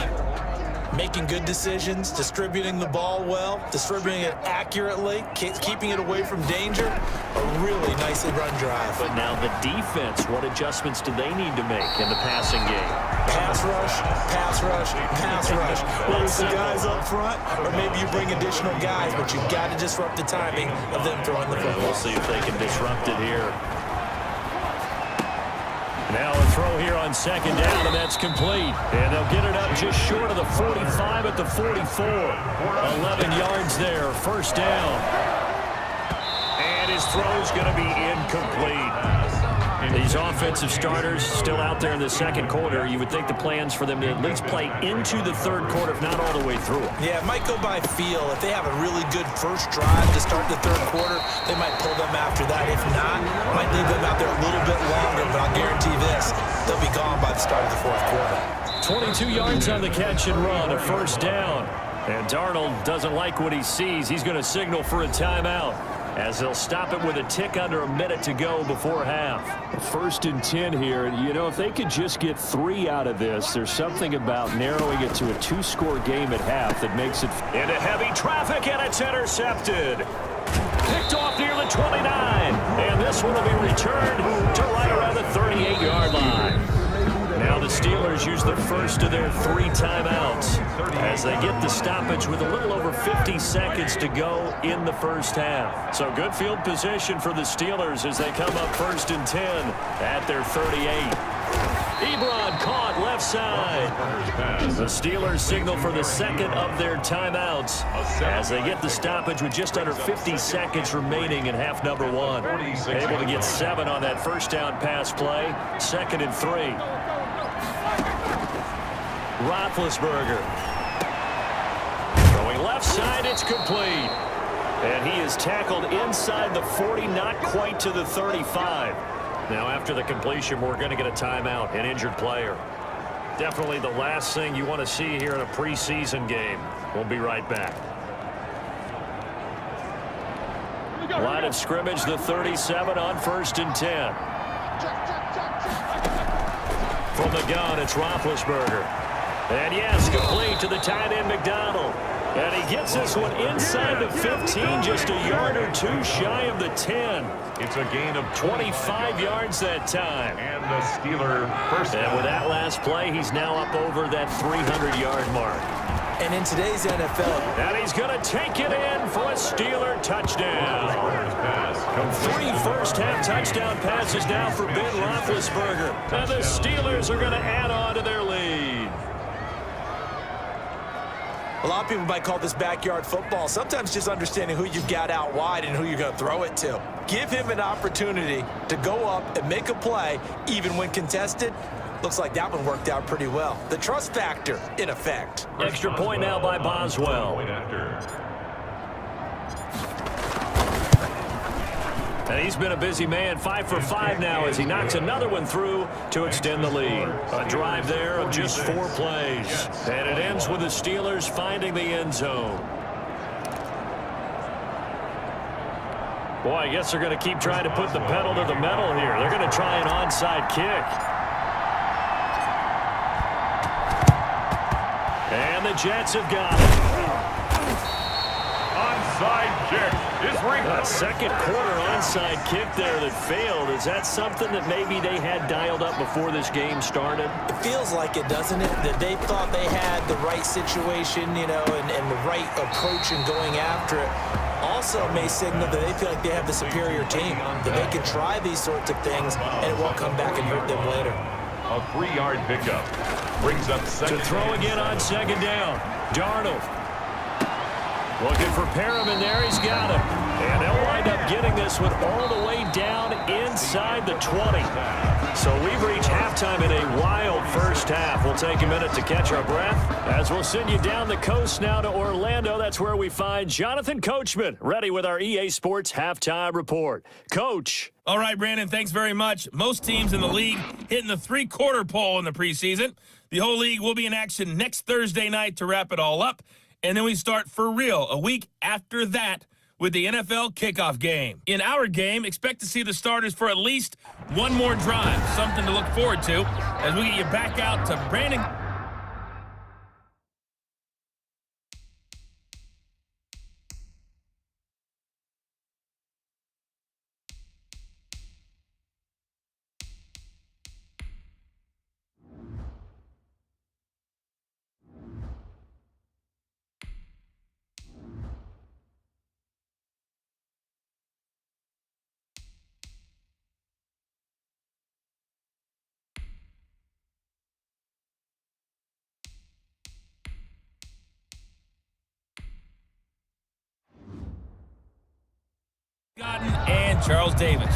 Making good decisions, distributing the ball well, distributing it accurately, keeping it away from danger. A really nicely run drive. But now the defense, what adjustments do they need to make in the passing game? Pass rush, pass rush, pass rush. Whether it's the guys up front or maybe you bring additional guys, but you've got to disrupt the timing of them throwing the football. We'll see if they can disrupt it here. Now a throw here on 2nd down, and that's complete. And they'll get it up just short of the 45 at the 44. 11 yards there, first down. And his throw's going to be incomplete. These offensive starters still out there in the second quarter. You would think the plans for them to at least play into the third quarter, if not all the way through. Yeah, it might go by feel. If they have a really good first drive to start the third quarter, they might pull them after that. If not, might leave them out there a little bit longer, but I'll guarantee this, they'll be gone by the start of the fourth quarter. 22 yards on the catch and run, a first down. And Darnold doesn't like what he sees. He's going to signal for a timeout, as they'll stop it with a tick under a minute to go before half. 1st and 10 here. You know, if they could just get 3 out of this, there's something about narrowing it to a 2-score game at half that makes it into heavy traffic, and it's intercepted. Picked off near the 29. And this one will be returned to right around the 38-yard line. Now the Steelers use the first of their 3 timeouts as they get the stoppage with a little over 50 seconds to go in the first half. So good field position for the Steelers as they come up 1st and 10 at their 38. Ebron caught left side. The Steelers signal for the second of their timeouts as they get the stoppage with just under 50 seconds remaining in half number 1. Able to get 7 on that first down pass play. 2nd and 3. Roethlisberger. Going left side, it's complete. And he is tackled inside the 40, not quite to the 35. Now after the completion, we're going to get a timeout, an injured player. Definitely the last thing you want to see here in a preseason game. We'll be right back. Line of scrimmage, the 37 on 1st and 10. From the gun, it's Roethlisberger. And yes, complete to the tight end, McDonald. And he gets this one inside the 15, just a yard or two shy of the 10. It's a gain of 25 yards that time. And the Steeler first down. And with that last play, he's now up over that 300-yard mark. And in today's NFL, And he's going to take it in for a Steeler touchdown. Three first-half touchdown passes now for Ben Roethlisberger. And the Steelers are going to add on to their lead. a lot of people might call this backyard football. Sometimes just understanding who you've got out wide and who you're going to throw it to. Give him an opportunity to go up and make a play, even when contested. Looks like that one worked out pretty well. The trust factor, in effect. Extra point now by Boswell. And he's been a busy man, 5 for 5 now as he knocks another one through to extend the lead. A drive there of just 4 plays. And it ends with the Steelers finding the end zone. Boy, I guess they're going to keep trying to put the pedal to the metal here. They're going to try an onside kick. And the Jets have got it. Onside kick is ringing. A second quarter onside kick there that failed. Is that something that maybe they had dialed up before this game started? It feels like it, doesn't it? That they thought they had the right situation, you know, and the right approach in going after it. Also may signal that they feel like they have the superior team, that they can try these sorts of things and it won't come back and hurt them later. A 3-yard pickup brings up second. To throw again on second down. Darnold. Looking for Perriman there. He's got him. And they'll wind up getting this one all the way down inside the 20. So we've reached halftime in a wild first half. We'll take a minute to catch our breath as we'll send you down the coast now to Orlando. That's where we find Jonathan Coachman ready with our EA Sports Halftime Report. Coach. All right, Brandon, thanks very much. Most teams in the league hitting the three-quarter pole in the preseason. The whole league will be in action next Thursday night to wrap it all up. And then we start for real a week after that with the NFL kickoff game. In our game, expect to see the starters for at least one more drive, something to look forward to as we get you back out to Brandon. And Charles Davis.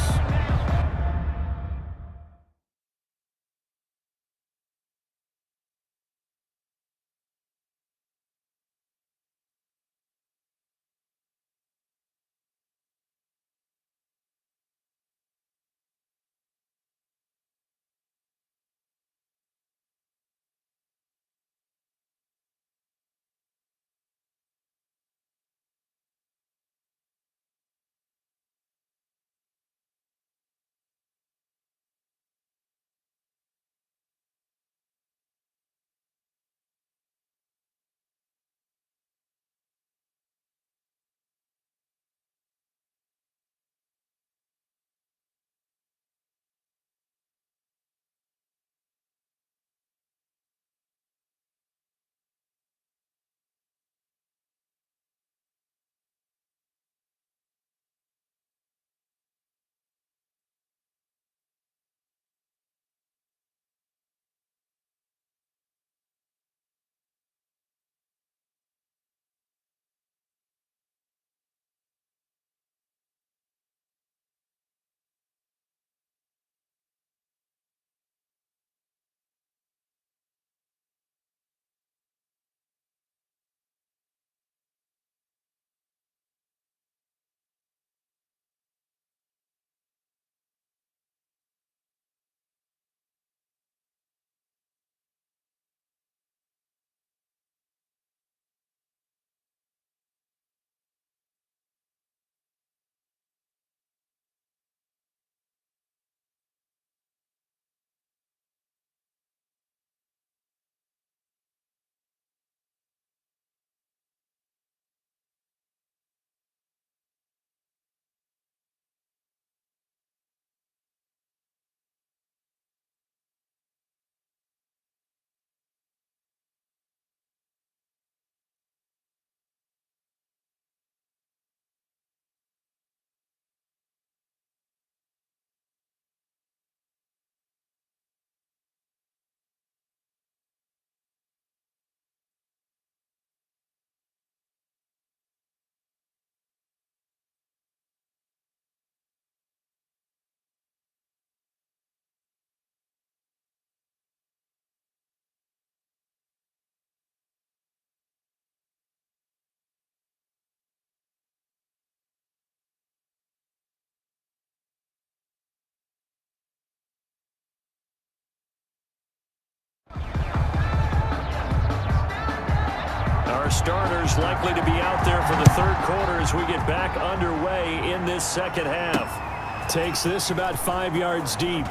Our starters likely to be out there for the third quarter as we get back underway in this second half. Takes this about 5 yards deep.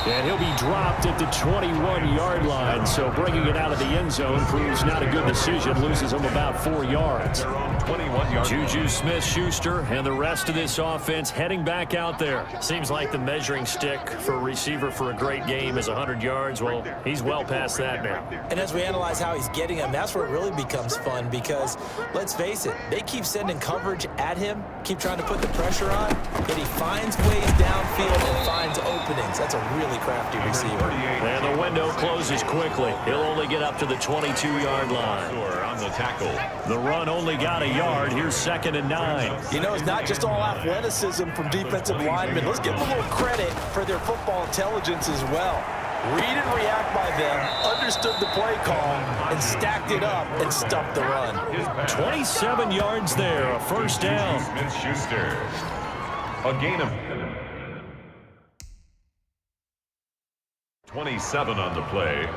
And he'll be dropped at the 21-yard line, so bringing it out of the end zone proves not a good decision. Loses him about 4 yards. Juju Smith-Schuster and the rest of this offense heading back out there. Seems like the measuring stick for a receiver for a great game is 100 yards. Well, he's well past that now. And as we analyze how he's getting them, that's where it really becomes fun because, let's face it, they keep sending coverage at him, keep trying to put the pressure on, yet he finds ways downfield and finds openings. That's a really crafty receiver. And the window closes quickly. He'll only get up to the 22-yard line. On the tackle. The run only got a yard. Here's 2nd and 9. You know, it's not just all athleticism from defensive linemen. Let's give them a little credit for their football intelligence as well. Read and react by them, understood the play call, and stacked it up and stuffed the run. 27 yards there, a first down. Smith-Schuster. A gain of 27 on the play.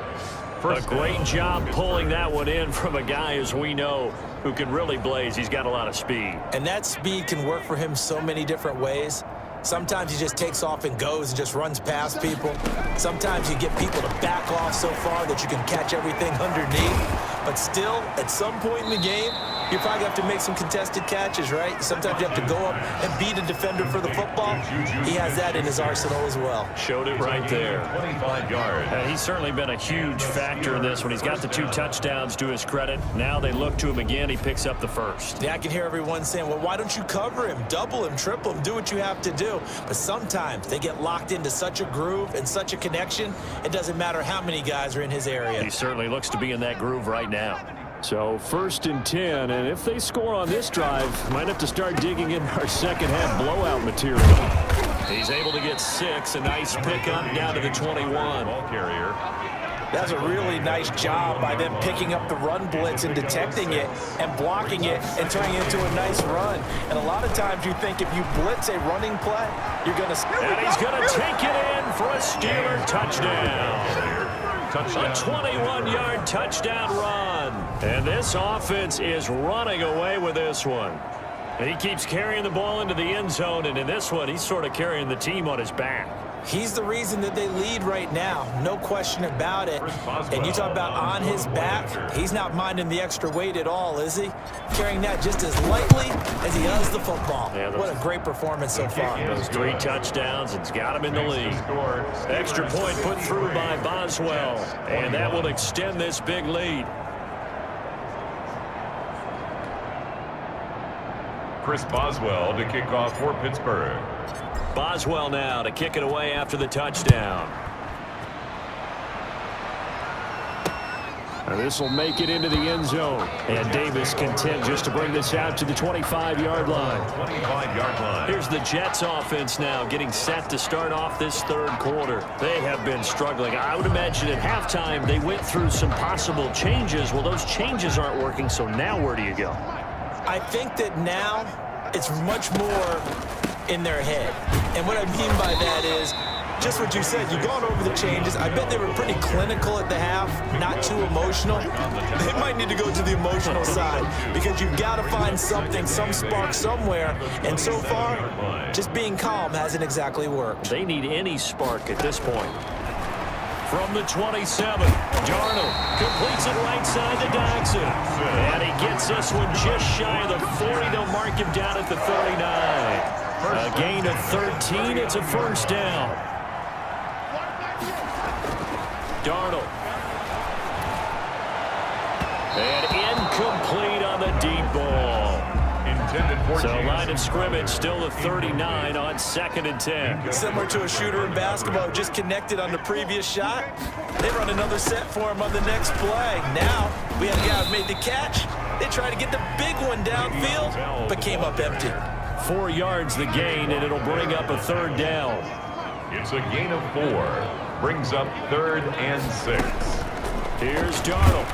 A great job pulling that one in from a guy, as we know, who can really blaze. He's got a lot of speed. And that speed can work for him so many different ways. Sometimes he just takes off and goes and just runs past people. Sometimes you get people to back off so far that you can catch everything underneath. But still, at some point in the game, you probably have to make some contested catches, right? Sometimes you have to go up and beat a defender for the football. He has that in his arsenal as well. Showed it right there. 25 yards. He's certainly been a huge factor in this one. He's got the 2 touchdowns to his credit. Now they look to him again. He picks up the first. Yeah, I can hear everyone saying, well, why don't you cover him, double him, triple him, do what you have to do. But sometimes they get locked into such a groove and such a connection, it doesn't matter how many guys are in his area. He certainly looks to be in that groove right now. So 1st and 10, and if they score on this drive, might have to start digging in our second half blowout material. He's able to get 6, a nice pickup down to the 21. Ball carrier. That's a really nice job by them picking up the run blitz and detecting it and blocking it and turning it into a nice run. And a lot of times you think if you blitz a running play, you're going to... And he's going to take it in for a Steeler touchdown. A 21-yard touchdown run. And this offense is running away with this one. And he keeps carrying the ball into the end zone, and in this one, he's sort of carrying the team on his back. He's the reason that they lead right now, no question about it. And you talk about on his back, he's not minding the extra weight at all, is he? Carrying that just as lightly as he does the football. Yeah, what a great performance so far. Those 3 touchdowns, it's got him in the lead. Extra point put through by Boswell, and that will extend this big lead. Chris Boswell to kick off for Pittsburgh. Boswell now to kick it away after the touchdown. And this will make it into the end zone. And Davis content just to bring this out to the 25-yard line. 25-yard line. Here's the Jets offense now getting set to start off this third quarter. They have been struggling. I would imagine at halftime they went through some possible changes. Well, those changes aren't working, so now where do you go? I think that now it's much more in their head. And what I mean by that is just what you said. You've gone over the changes. I bet they were pretty clinical at the half, not too emotional. They might need to go to the emotional side because you've got to find something, some spark somewhere. And so far, just being calm hasn't exactly worked. They need any spark at this point. From the 27, Darnold completes it right side to Dodson. And he gets this one just shy of the 40. They'll mark him down at the 39. A gain of 13. It's a first down. Darnold. And incomplete on the deep ball. So line of scrimmage still the 39 on 2nd and 10. Similar to a shooter in basketball, just connected on the previous shot. They run another set for him on the next play. Now we have a guy who made the catch. They try to get the big one downfield, but came up empty. 4 yards the gain, and it'll bring up a third down. It's a gain of 4. Brings up 3rd and 6. Here's Darnold.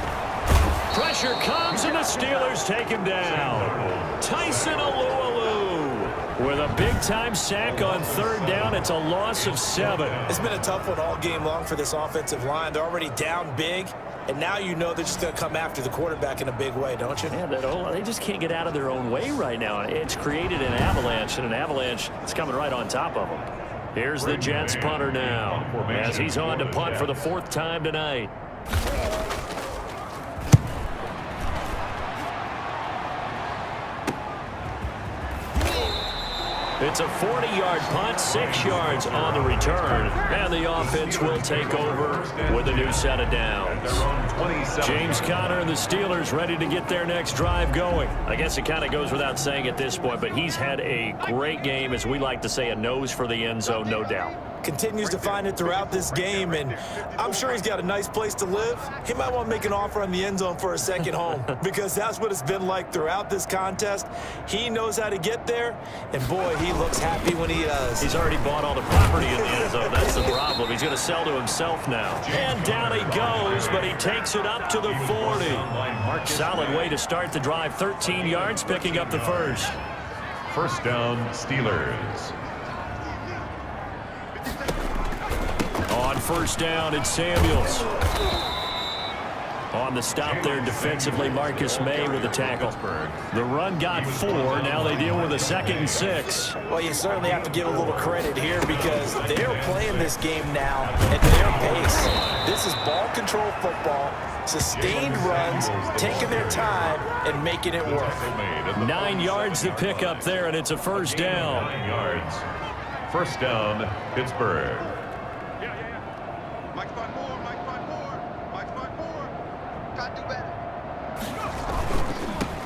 Pressure comes, and the Steelers take him down. Tyson Alualu with a big-time sack on 3rd down. It's a loss of 7. It's been a tough one all game long for this offensive line. They're already down big. And now you know they're just going to come after the quarterback in a big way, don't you? Yeah, they just can't get out of their own way right now. It's created an avalanche, and an avalanche is coming right on top of them. Here's the Jets punter now, as he's on to punt for the 4th time tonight. It's a 40-yard punt, 6 yards on the return, and the offense will take over with a new set of downs. James Conner and the Steelers ready to get their next drive going. I guess it kind of goes without saying at this point, but he's had a great game, as we like to say, a nose for the end zone, no doubt. Continues to find it throughout this game, and I'm sure he's got a nice place to live. He might want to make an offer on the end zone for a second home, because that's what it's been like throughout this contest. He knows how to get there, and boy, he looks happy when he does. He's already bought all the property in the end zone. That's the problem. He's going to sell to himself now. And down he goes, but he takes it up to the 40. Solid way to start the drive. 13 yards, picking up the first. First down, Steelers. On first down, it's Samuels. On the stop there defensively, Marcus May with the tackle. The run got 4. Now they deal with a 2nd and 6. Well, you certainly have to give a little credit here, because they're playing this game now at their pace. This is ball control football, sustained runs, taking their time and making it work. 9 yards to pick up there, and it's a first down. 9 yards. First down, Pittsburgh.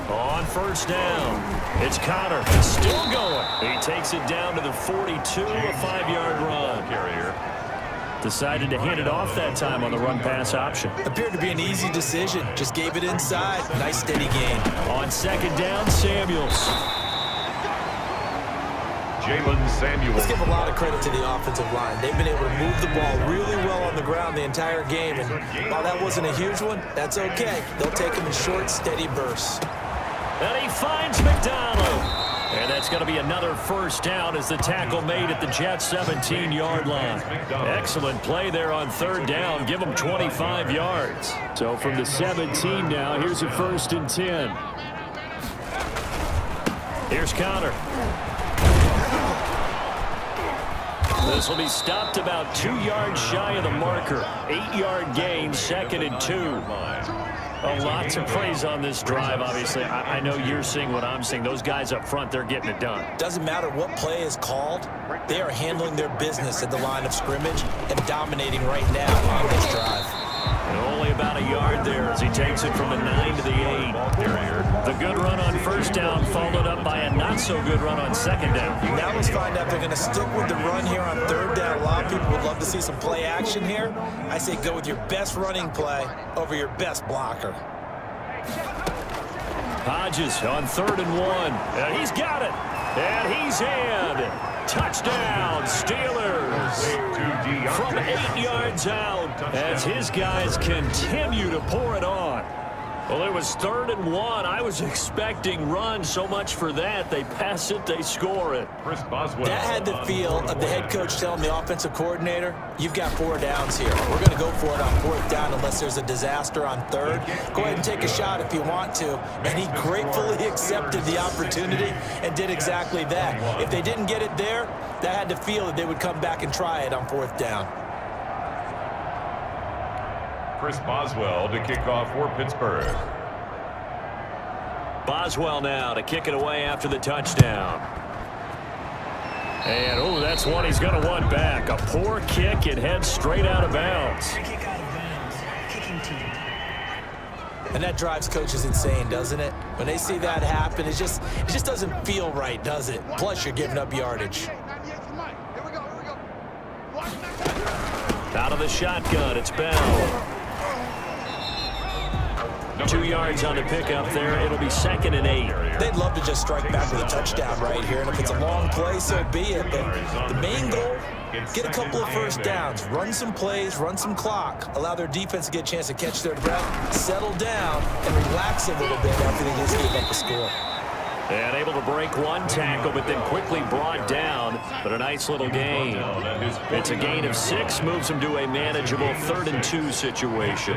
On first down, it's Conner. It's still going. He takes it down to the 42, a 5-yard run. Carrier. Decided to hand it off that time on the run-pass option. Appeared to be an easy decision. Just gave it inside. Nice steady gain. On second down, Samuels. Jalen Samuels. Let's give a lot of credit to the offensive line. They've been able to move the ball really well on the ground the entire game. And while that wasn't a huge one, that's okay. They'll take them in short, steady bursts. And he finds McDonald. And that's going to be another first down as the tackle made at the Jets' 17-yard line. Excellent play there on third down. Give them 25 yards. So from the 17 now, here's a 1st and 10. Here's Conner. This will be stopped about 2 yards shy of the marker. 8-yard gain, 2nd and 2. A lot to praise on this drive, obviously. I know you're seeing what I'm seeing. Those guys up front, they're getting it done. Doesn't matter what play is called. They are handling their business at the line of scrimmage and dominating right now on this drive. And only about a yard there as he takes it from the 9 to the 8. The good run on first down followed up by a not-so-good run on second down. Now let's find out if they're going to stick with the run here on third down. A lot of people would love to see some play action here. I say go with your best running play over your best blocker. Hodges on 3rd and 1. And he's got it. And he's in. Touchdown, Steelers. From 8 yards out as his guys continue to pour it on. Well, it was 3rd and 1. I was expecting run. So much for that. They pass it, they score it. That had the feel of the head coach telling the offensive coordinator, you've got 4 downs here. We're going to go for it on 4th down unless there's a disaster on 3rd. Go ahead and take a shot if you want to. And he gratefully accepted the opportunity and did exactly that. If they didn't get it there, that had the feel that they would come back and try it on 4th down. Chris Boswell to kick off for Pittsburgh. Boswell now to kick it away after the touchdown. And, oh, that's one he's going to want back. A poor kick. It heads straight out of bounds. Kick out of bounds. Kicking team. And that drives coaches insane, doesn't it? When they see that happen, it just doesn't feel right, does it? Plus, you're giving up yardage. Out of the shotgun, it's Bell. 2 yards on the pickup there. It'll be 2nd and 8. They'd love to just strike back with a touchdown right here, and if it's a long play, so be it. But the main goal, get a couple of first downs, run some plays, run some clock, allow their defense to get a chance to catch their breath, settle down, and relax a little bit after they just gave up the score. And able to break one tackle, but then quickly brought down. But a nice little gain. It's a gain of 6, moves him to a manageable 3rd and 2 situation.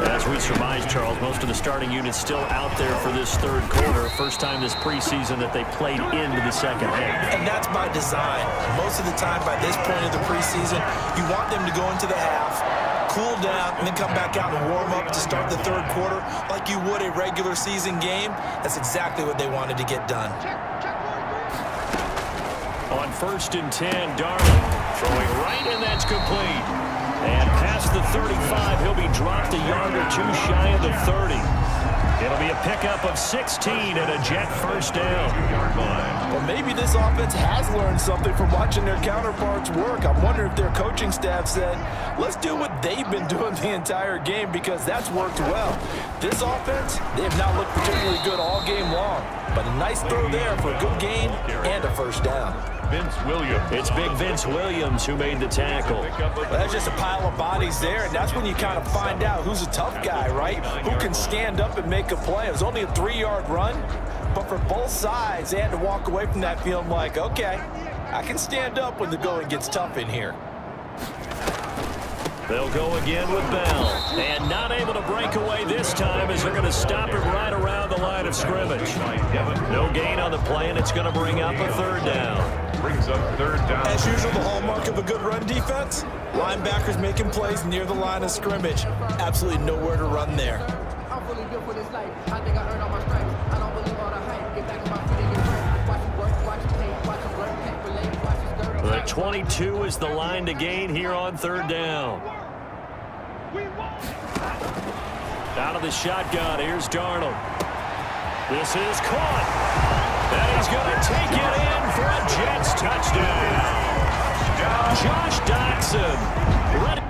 As we surmised, Charles, most of the starting units still out there for this 3rd quarter. First time this preseason that they played into the 2nd half. And that's by design. Most of the time by this point of the preseason, you want them to go into the half, cool down, and then come back out and warm up to start the 3rd quarter like you would a regular season game. That's exactly what they wanted to get done. On 1st and 10, Darnold throwing right, and that's complete. And past the 35, he'll be dropped a yard or 2 shy of the 30. It'll be a pickup of 16 and a Jet first down. Well, maybe this offense has learned something from watching their counterparts work. I'm wondering if their coaching staff said, let's do what they've been doing the entire game, because that's worked well. This offense, they have not looked particularly good all game long, but a nice throw there for a good gain and a first down. Vince Williams. It's big Vince Williams who made the tackle. Well, that's just a pile of bodies there, and that's when you kind of find out who's a tough guy, right? Who can stand up and make a play. It was only a 3-yard run, but for both sides, they had to walk away from that feeling like, okay, I can stand up when the going gets tough in here. They'll go again with Bell, and not able to break away this time as they're going to stop him right around the line of scrimmage. No gain on the play, and it's going to bring up a 3rd down. Brings up 3rd down. As usual, the hallmark of a good run defense, linebackers making plays near the line of scrimmage. Absolutely nowhere to run there. I'm really built for this life. I think I earned all my stripes. I don't believe all the hype. Get back to my feet and get right. Watch it work, watch it tape, watch it work, can't relate, watch it stir. The 22 is the line to gain here on 3rd down. Out of the shotgun, here's Darnold. This is caught. And he's going to take it in for a Jets touchdown. Josh Doctson. Ready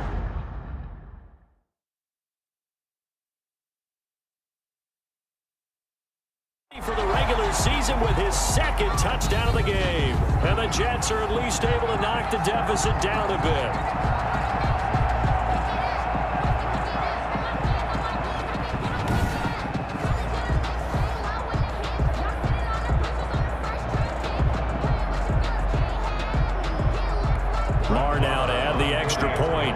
for the regular season with his 2nd touchdown of the game. And the Jets are at least able to knock the deficit down a bit. Marr now to add the extra point.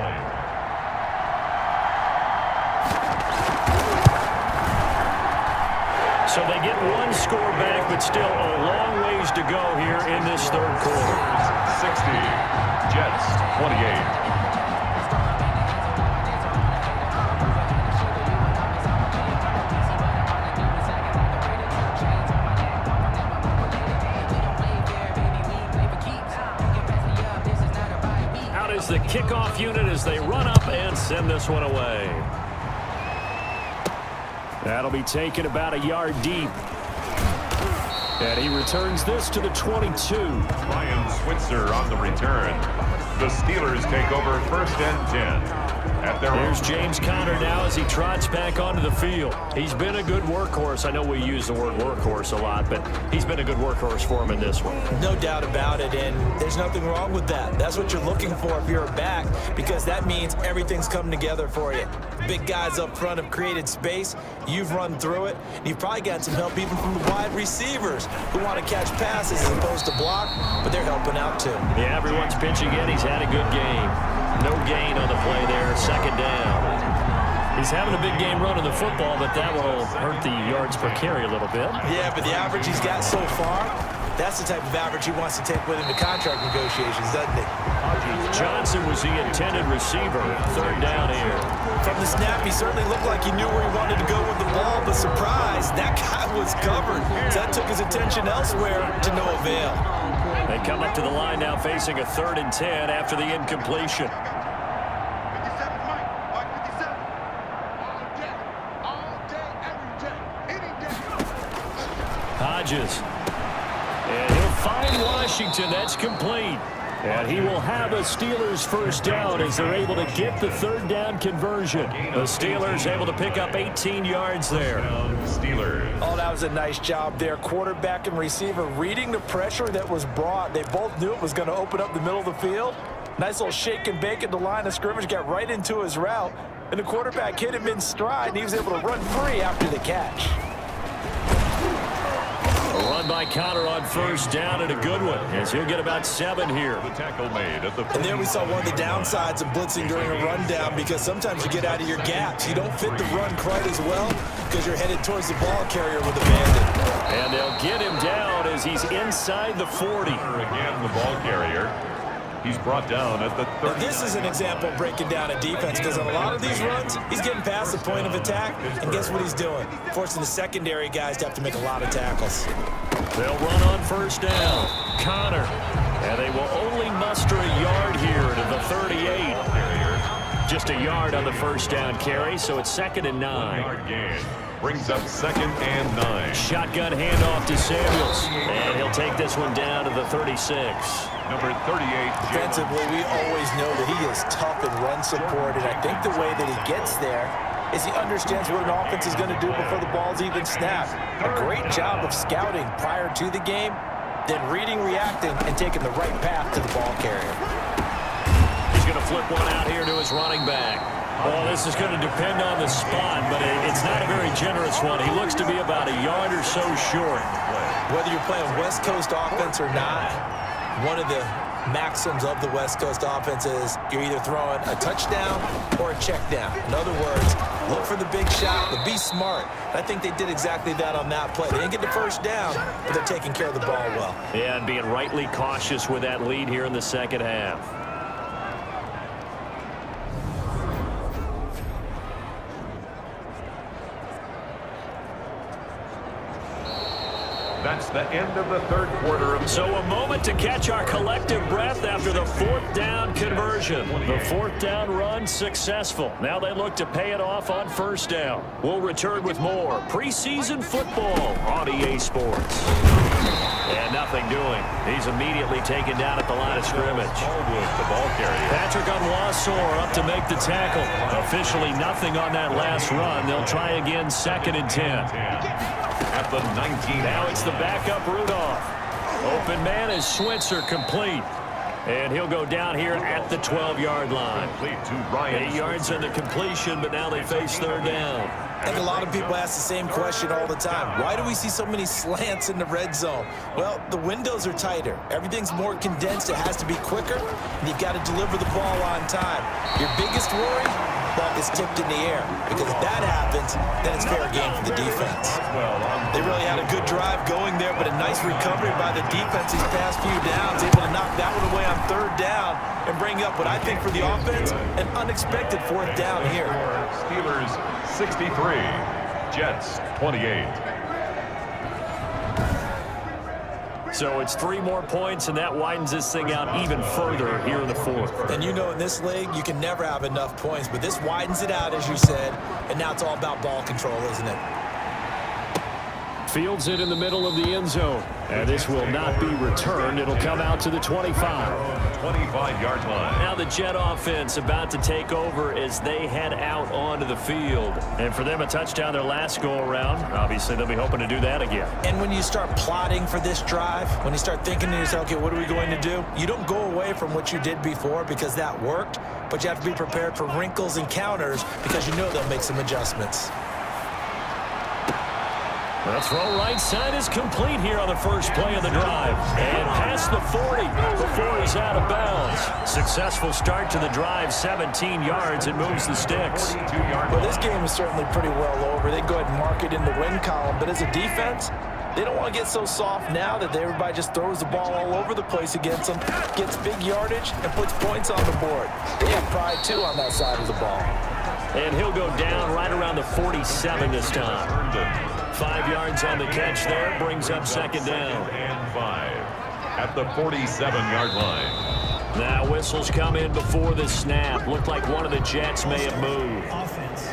So they get 1 score back, but still a long ways to go here in this 3rd quarter. 60, Jets 28. The kickoff unit as they run up and send this one away. That'll be taken about a yard deep. And he returns this to the 22. Ryan Switzer on the return. The Steelers take over 1st and 10. There's James Conner now as he trots back onto the field. He's been a good workhorse. I know we use the word workhorse a lot, but he's been a good workhorse for him in this one. No doubt about it, and there's nothing wrong with that. That's what you're looking for if you're a back, because that means everything's coming together for you. Big guys up front have created space. You've run through it. You've probably got some help even from the wide receivers who want to catch passes as opposed to block, but they're helping out too. Yeah, everyone's pitching in. He's had a good game. No gain on the play there, 2nd down. He's having a big game running the football, but that will hurt the yards per carry a little bit. Yeah, but the average he's got so far, that's the type of average he wants to take with him to contract negotiations, doesn't he? Johnson was the intended receiver. 3rd down here. From the snap, he certainly looked like he knew where he wanted to go with the ball, but surprise, that guy was covered. So that took his attention elsewhere to no avail. They come up to the line now facing a 3rd and 10 after the incompletion. Hodges. And he'll find Washington. That's complete. And he will have a Steelers first down as they're able to get the 3rd down conversion. The Steelers able to pick up 18 yards there. Steelers. Oh, that was a nice job there. Quarterback and receiver reading the pressure that was brought. They both knew it was going to open up the middle of the field. Nice little shake and bake at the line of scrimmage, got right into his route. And the quarterback hit him in stride, and he was able to run free after the catch. A run by Connor on first down, and a good one, as he'll get about 7 here. The tackle made at the And there we saw one of the downsides of blitzing during a rundown, because sometimes you get out of your gaps. You don't fit the run quite as well because you're headed towards the ball carrier with abandon. And they'll get him down as he's inside the 40. Again, the ball carrier. He's brought down at the 30. This is an example of breaking down a defense, because on a lot of these runs, he's getting past the point of attack, and guess what he's doing? Forcing the secondary guys to have to make a lot of tackles. They'll run on first down. Connor. And they will only muster a yard here to the 38. Just a yard on the first down carry, so it's 2nd and 9. Yard gain. Brings up 2nd and 9. Shotgun handoff to Samuels. And he'll take this one down to the 36. Number 38. Defensively, we always know that he is tough and run support, and I think the way that he gets there is he understands what an offense is going to do before the ball's even snapped. A great job of scouting prior to the game, then reading, reacting, and taking the right path to the ball carrier. He's going to flip one out here to his running back. Well, this is going to depend on the spot, but it's not a very generous one. He looks to be about a yard or so short. Whether you're playing West Coast offense or not, one of the maxims of the West Coast offense is you're either throwing a touchdown or a check down. In other words, look for the big shot, but be smart. I think they did exactly that on that play. They didn't get the first down, but they're taking care of the ball well. Yeah, and being rightly cautious with that lead here in the second half. That's the end of the third quarter. So a moment to catch our collective breath after the 4th down conversion. The 4th down run successful. Now they look to pay it off on first down. We'll return with more preseason football on EA Sports. And nothing doing. He's immediately taken down at the line of scrimmage. The ball carrier. Patrick Onwuasor up to make the tackle. Officially nothing on that last run. They'll try again 2nd and 10. At the 19. Now it's the backup Rudolph. Open man is Switzer, complete. And he'll go down here at the 12-yard line. 8 yards on the completion, but now they face 3rd down. I think a lot of people ask the same question all the time. Why do we see so many slants in the red zone? Well, the windows are tighter. Everything's more condensed. It has to be quicker, and you've got to deliver the ball on time. Your biggest worry? Ball gets tipped in the air, because if that happens, then it's fair game for the defense. They really had a good drive going there, but a nice recovery by the defense these past few downs, able to knock that one away on 3rd down and bring up what I think for the offense, an unexpected 4th down here. Steelers 63, Jets 28. So it's 3 more points, and that widens this thing out even further here in the 4th. And you know, in this league, you can never have enough points, but this widens it out, as you said, and now it's all about ball control, isn't it? Fields it in the middle of the end zone. And this will not be returned. It'll come out to the 25. 25-yard line. Now the Jet offense about to take over as they head out onto the field. And for them, a touchdown their last go-around. Obviously, they'll be hoping to do that again. And when you start plotting for this drive, when you start thinking to yourself, okay, what are we going to do? You don't go away from what you did before because that worked, but you have to be prepared for wrinkles and counters because you know they'll make some adjustments. The throw right side is complete here on the first play of the drive. And past the 40 before he's out of bounds. Successful start to the drive, 17 yards. It moves the sticks. Well, this game is certainly pretty well over. They go ahead and mark it in the win column. But as a defense, they don't want to get so soft now that everybody just throws the ball all over the place against them, gets big yardage, and puts points on the board. They have pride, too, on that side of the ball. And he'll go down right around the 47 this time. 5 yards on the catch there, brings up 2nd down. And 5 at the 47-yard line. Now whistles come in before the snap. Looked like one of the Jets may have moved. Offense.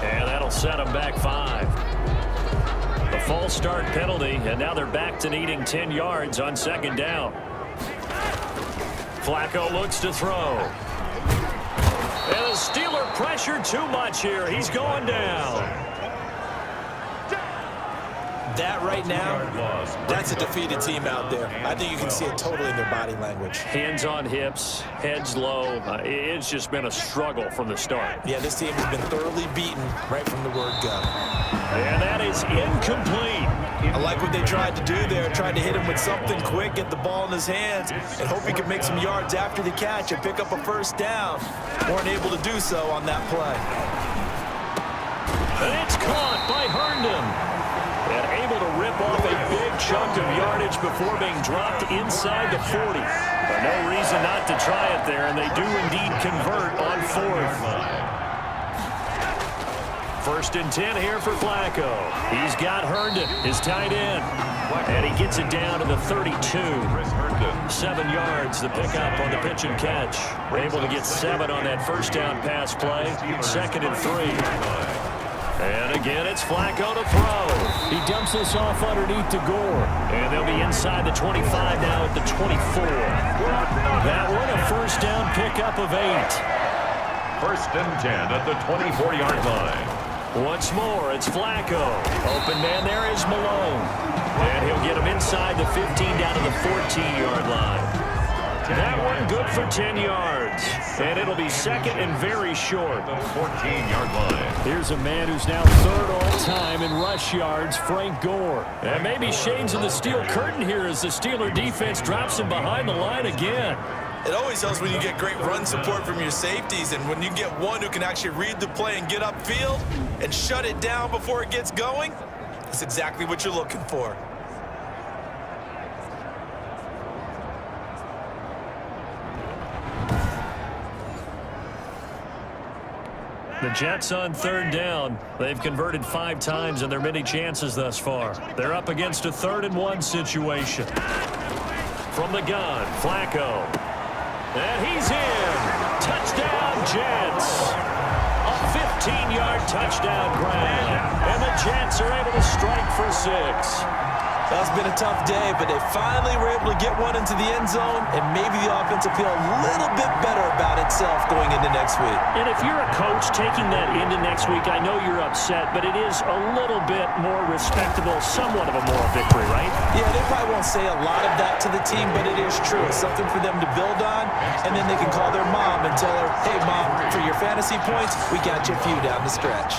And that'll set them back 5. The false start penalty, and now they're back to needing 10 yards on 2nd down. Flacco looks to throw. And the Steeler pressure too much here. He's going down. That right now, that's a defeated team out there. I think you can see it totally in their body language. Hands on hips, heads low. It's just been a struggle from the start. Yeah, this team has been thoroughly beaten right from the word go. And that is incomplete. I like what they tried to do there, tried to hit him with something quick, get the ball in his hands, and hope he could make some yards after the catch and pick up a first down. Weren't able to do so on that play. And it's caught by Herndon. And able to rip off a big chunk of yardage before being dropped inside the 40. But no reason not to try it there, and they do indeed convert on fourth. 1st and 10 here for Flacco. He's got Herndon, his tight end. And he gets it down to the 32. 7 yards, the pickup on the pitch and catch. Able to get 7 on that first down pass play. 2nd and 3. And again, it's Flacco to throw. He dumps this off underneath to Gore. And they'll be inside the 25 now at the 24. That one, a first down pickup of 8. 1st and 10 at the 24-yard line. Once more, it's Flacco. Open man there is Malone. And he'll get him inside the 15 down to the 14-yard line. That one good for 10 yards. And it'll be 2nd and very short. The 14-yard line. Here's a man who's now 3rd all-time in rush yards, Frank Gore. And maybe shades in the steel curtain here as the Steeler defense drops him behind the line again. It always helps when you get great run support from your safeties, and when you get one who can actually read the play and get upfield and shut it down before it gets going, that's exactly what you're looking for. The Jets on 3rd down. They've converted 5 times in their many chances thus far. They're up against a 3rd and 1 situation. From the gun, Flacco. And he's in. Touchdown, Jets. A 15-yard touchdown grab. And the Jets are able to strike for 6. That's been a tough day, but they finally were able to get one into the end zone, and maybe the offense will feel a little bit better about itself going into next week. And if you're a coach taking that into next week, I know you're upset, but it is a little bit more respectable, somewhat of a moral victory, right? Yeah, they probably won't say a lot of that to the team, but it is true. It's something for them to build on, and then they can call their mom and tell her, hey, Mom, for your fantasy points, we got you a few down the stretch.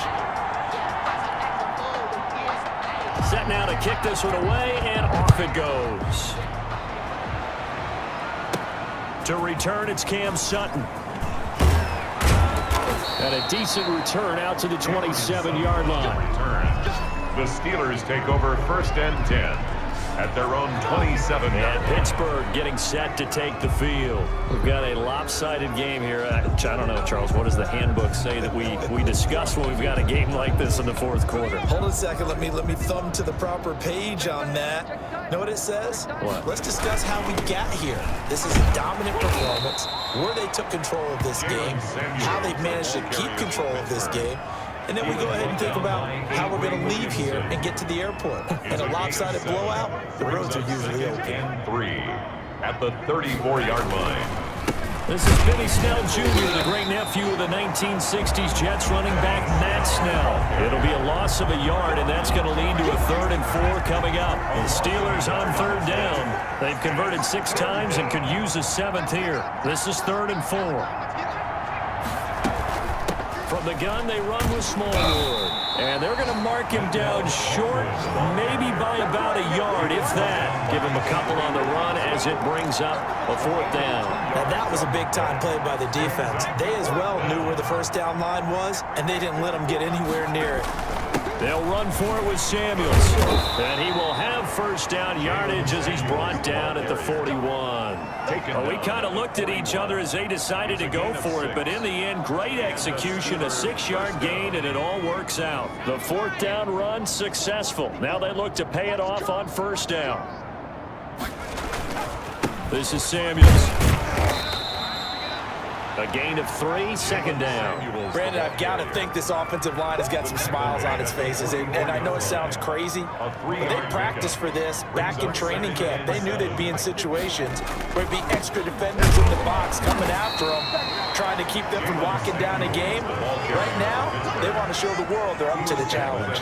Set now to kick this one away, and off it goes. To return, it's Cam Sutton. And a decent return out to the 27-yard line. The Steelers take over 1st and 10 at their own 27. And Pittsburgh getting set to take the field. We've got a lopsided game here. I don't know, Charles, what does the handbook say that we discuss when we've got a game like this in the 4th quarter? Hold on a second. Let me thumb to the proper page on that. Know what it says? What? Let's discuss how we got here. This is a dominant performance, where they took control of this game, how they've managed to keep control of this game, and then we go ahead and think about how we're going to leave here and get to the airport. In a lopsided blowout, the roads are usually open. And 3 at the 34-yard line. This is Benny Snell Jr., the great nephew of the 1960s Jets running back Matt Snell. It'll be a loss of a yard, and that's going to lead to a 3rd and 4 coming up. The Steelers on 3rd down. They've converted 6 times and could use a 7th here. This is 3rd and 4. From the gun, they run with Smallwood. And they're going to mark him down short, maybe by about a yard, if that. Give him a couple on the run as it brings up a 4th down. Now that was a big-time play by the defense. They as well knew where the first down line was, and they didn't let them get anywhere near it. They'll run for it with Samuels. And he will have first down yardage as he's brought down at the 41. Well, we kind of looked at each other as they decided to go for it, but in the end, great execution, a 6-yard gain, and it all works out. The 4th down run successful. Now they look to pay it off on first down. This is Samuels. A gain of 3, second down. Brandon, I've got to think this offensive line has got some smiles on its faces. And I know it sounds crazy, but they practiced for this back in training camp. They knew they'd be in situations where there'd be extra defenders in the box coming after them, trying to keep them from locking down a game. Right now, they want to show the world they're up to the challenge.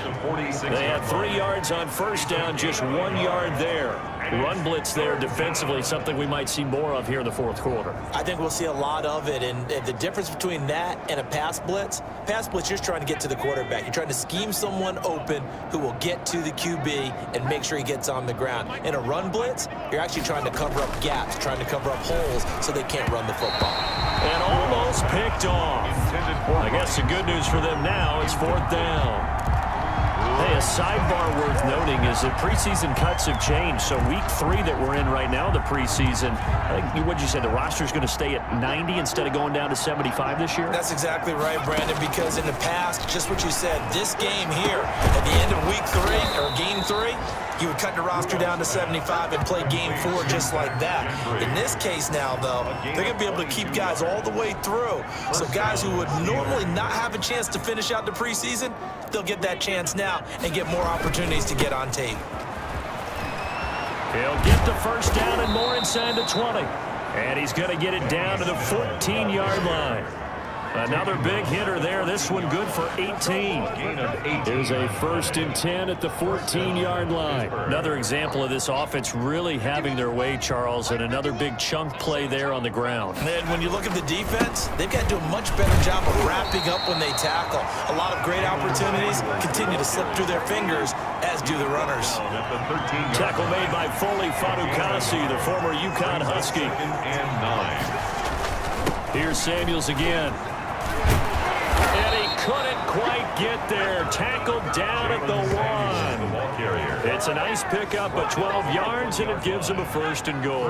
They had 3 yards on first down, just 1 yard there. Run blitz there defensively, something we might see more of here in the fourth quarter. I think we'll see a lot of it, and the difference between that and a pass blitz, you're trying to get to the quarterback. You're trying to scheme someone open who will get to the QB and make sure he gets on the ground. In a run blitz, you're actually trying to cover up gaps, trying to cover up holes so they can't run the football. And almost picked off. I guess the good news for them now, it's 4th down. Hey, a sidebar worth noting is that preseason cuts have changed. So week 3 that we're in right now, the preseason, I think, what'd you say, the roster's going to stay at 90 instead of going down to 75 this year? That's exactly right, Brandon, because in the past, just what you said, this game here, at the end of week 3, or game 3, you would cut the roster down to 75 and play game 4 just like that. In this case now, though, they're going to be able to keep guys all the way through. So guys who would normally not have a chance to finish out the preseason, they'll get that chance now and get more opportunities to get on tape. He'll get the first down and more inside the 20. And he's going to get it down to the 14-yard line. Another big hitter there. This one good for 18. Here's a 1st and 10 at the 14-yard line. Another example of this offense really having their way, Charles, and another big chunk play there on the ground. And then when you look at the defense, they've got to do a much better job of wrapping up when they tackle. A lot of great opportunities continue to slip through their fingers, as do the runners. Tackle made by Foley Fadukasi, the former UConn Husky. Here's Samuels again. And he couldn't quite get there. Tackled down at the 1. It's a nice pickup of 12 yards, and it gives them a 1st and goal.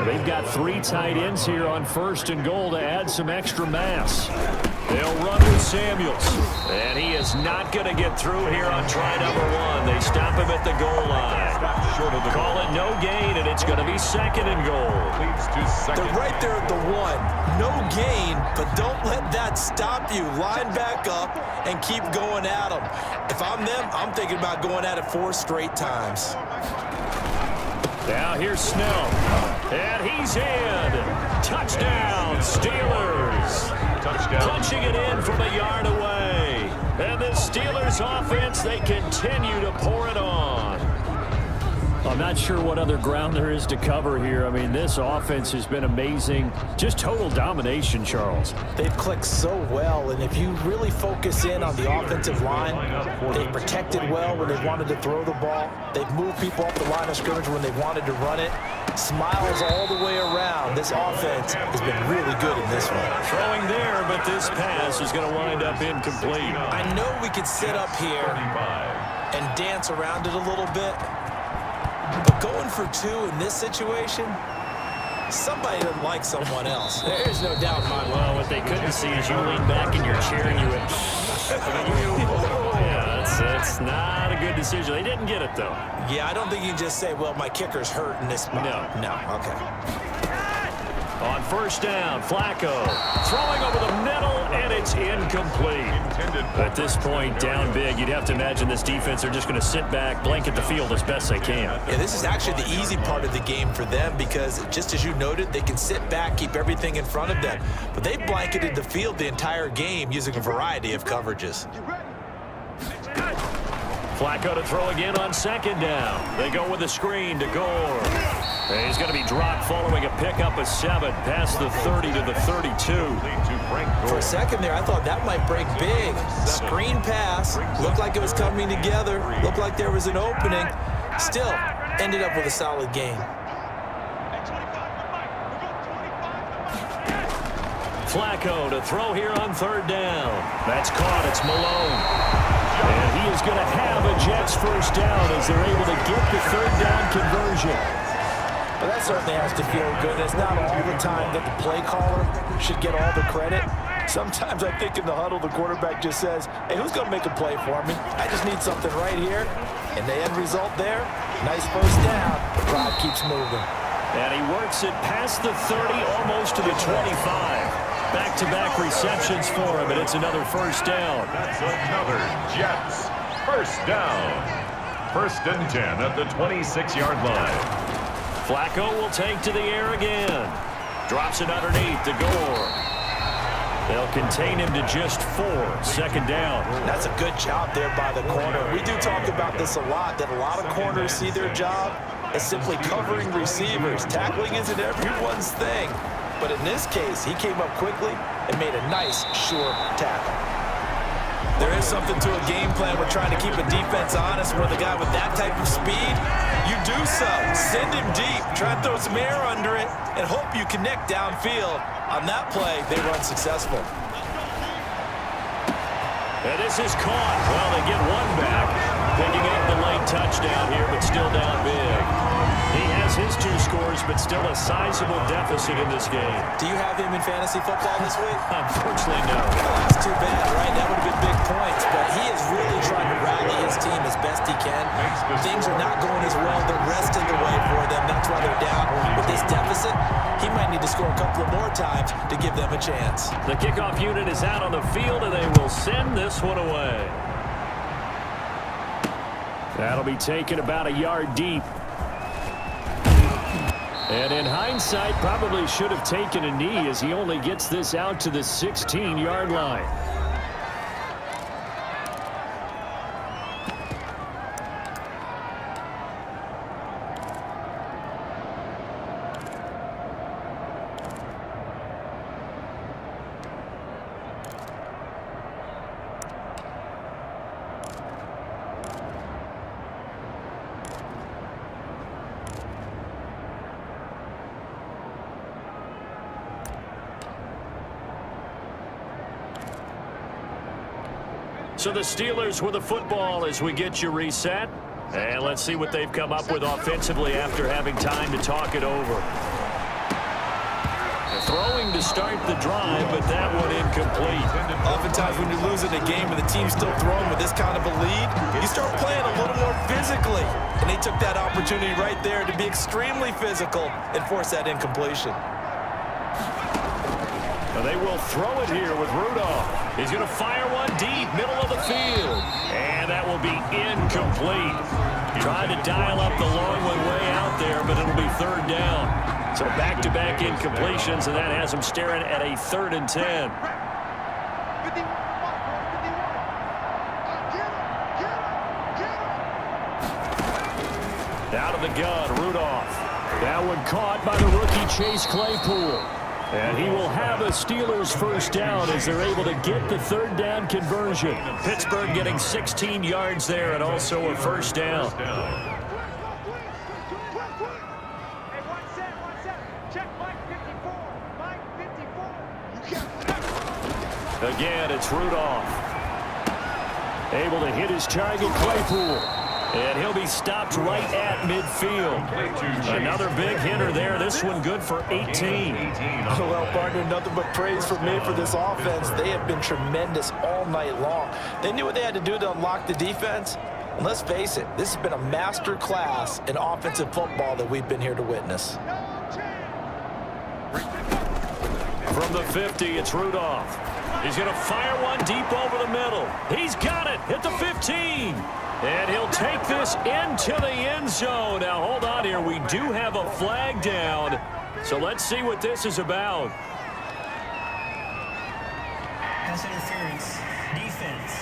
They've got 3 tight ends here on 1st and goal to add some extra mass. They'll run with Samuels. And he is not going to get through here on try number 1. They stop him at the goal line. Call it no gain, and it's going to be 2nd and goal. They're right there at the 1. No gain, but don't let that stop you. Line back up and keep going at them. If I'm them, I'm thinking about going at it 4 straight times. Now here's Snell. And he's in. Touchdown, Steelers. Punching it in from a yard away. And the Steelers offense, they continue to pour it on. I'm not sure what other ground there is to cover here. I mean, this offense has been amazing. Just total domination, Charles. They've clicked so well, and if you really focus in on the offensive line, they've protected well when they wanted to throw the ball. They've moved people off the line of scrimmage when they wanted to run it. Smiles all the way around. This offense has been really good in this one. Throwing there, but this pass is going to wind up incomplete. I know we could sit up here and dance around it a little bit, but going for 2 in this situation, somebody doesn't like someone else. There's no doubt in my mind. Well, what they couldn't see is you lean back in your chair and you went, yeah, it's not a good decision. They didn't get it, though. Yeah, I don't think you can just say, well, my kicker's hurt in this spot. No, okay. On 1st down, Flacco throwing over the middle, and it's incomplete. At this point, down big, you'd have to imagine this defense are just going to sit back, blanket the field as best they can. Yeah, this is actually the easy part of the game for them because, just as you noted, they can sit back, keep everything in front of them. But they blanketed the field the entire game using a variety of coverages. Flacco to throw again on 2nd down. They go with a screen to Gore. And he's going to be dropped following a pickup of 7 past the 30 to the 32. For a second there, I thought that might break big. Screen pass. Looked like it was coming together. Looked like there was an opening. Still, ended up with a solid game. Flacco to throw here on 3rd down. That's caught. It's Malone. And he is going to have a Jets 1st down as they're able to get the 3rd down conversion. Well, that certainly has to feel good. It's not all the time that the play caller should get all the credit. Sometimes I think in the huddle, the quarterback just says, hey, who's going to make a play for me? I just need something right here. And the end result there, nice 1st down. The crowd keeps moving. And he works it past the 30, almost to the 25. Back-to-back receptions for him, and it's another first down. That's another Jets first down. 1st and 10 at the 26-yard line. Flacco will take to the air again. Drops it underneath to Gore. They'll contain him to just 4. 2nd down. That's a good job there by the corner. We do talk about this a lot, that a lot of corners see their job as simply covering receivers. Tackling isn't everyone's thing. But in this case, he came up quickly and made a nice, sure tackle. There is something to a game plan. We're trying to keep a defense honest. With a guy with that type of speed, you do so. Send him deep. Try and throw some air under it and hope you connect downfield. On that play, they run successful. And this is caught. Well, they get one back. Picking up the late touchdown here, but still down big. He has his 2 scores, but still a sizable deficit in this game. Do you have him in fantasy football this week? Unfortunately, no. Well, that's too bad, right? That would have been big points. But he is really trying to rally his team as best he can. Things are not going as well the rest of the way for them. That's why they're down. With this deficit, he might need to score a couple of more times to give them a chance. The kickoff unit is out on the field, and they will send this one away. That'll be taken about a yard deep. And in hindsight, probably should have taken a knee as he only gets this out to the 16-yard line. So the Steelers with the football as we get you reset. And let's see what they've come up with offensively after having time to talk it over. Throwing to start the drive, but that one incomplete. Oftentimes when you're losing a game and the team's still throwing with this kind of a lead, you start playing a little more physically. And they took that opportunity right there to be extremely physical and force that incompletion. They will throw it here with Rudolph. He's going to fire one deep, middle of the field. And that will be incomplete. Trying to dial up the long one way out there, but it'll be 3rd down. So back-to-back incompletions, and that has him staring at a 3rd and 10. Out of the gun, Rudolph. That one caught by the rookie Chase Claypool. And he will have a Steelers first down as they're able to get the 3rd down conversion. Pittsburgh getting 16 yards there and also a first down. Again, it's Rudolph. Able to hit his target, Claypool. And he'll be stopped right at midfield. Another big hitter there. This one good for 18. Well, partner, nothing but praise from me for this offense. They have been tremendous all night long. They knew what they had to do to unlock the defense. And let's face it, this has been a master class in offensive football that we've been here to witness. From the 50, it's Rudolph. He's going to fire one deep over the middle. He's got it at the 15. And he'll take this into the end zone. Now, hold on here. We do have a flag down. So let's see what this is about. Pass interference. Defense.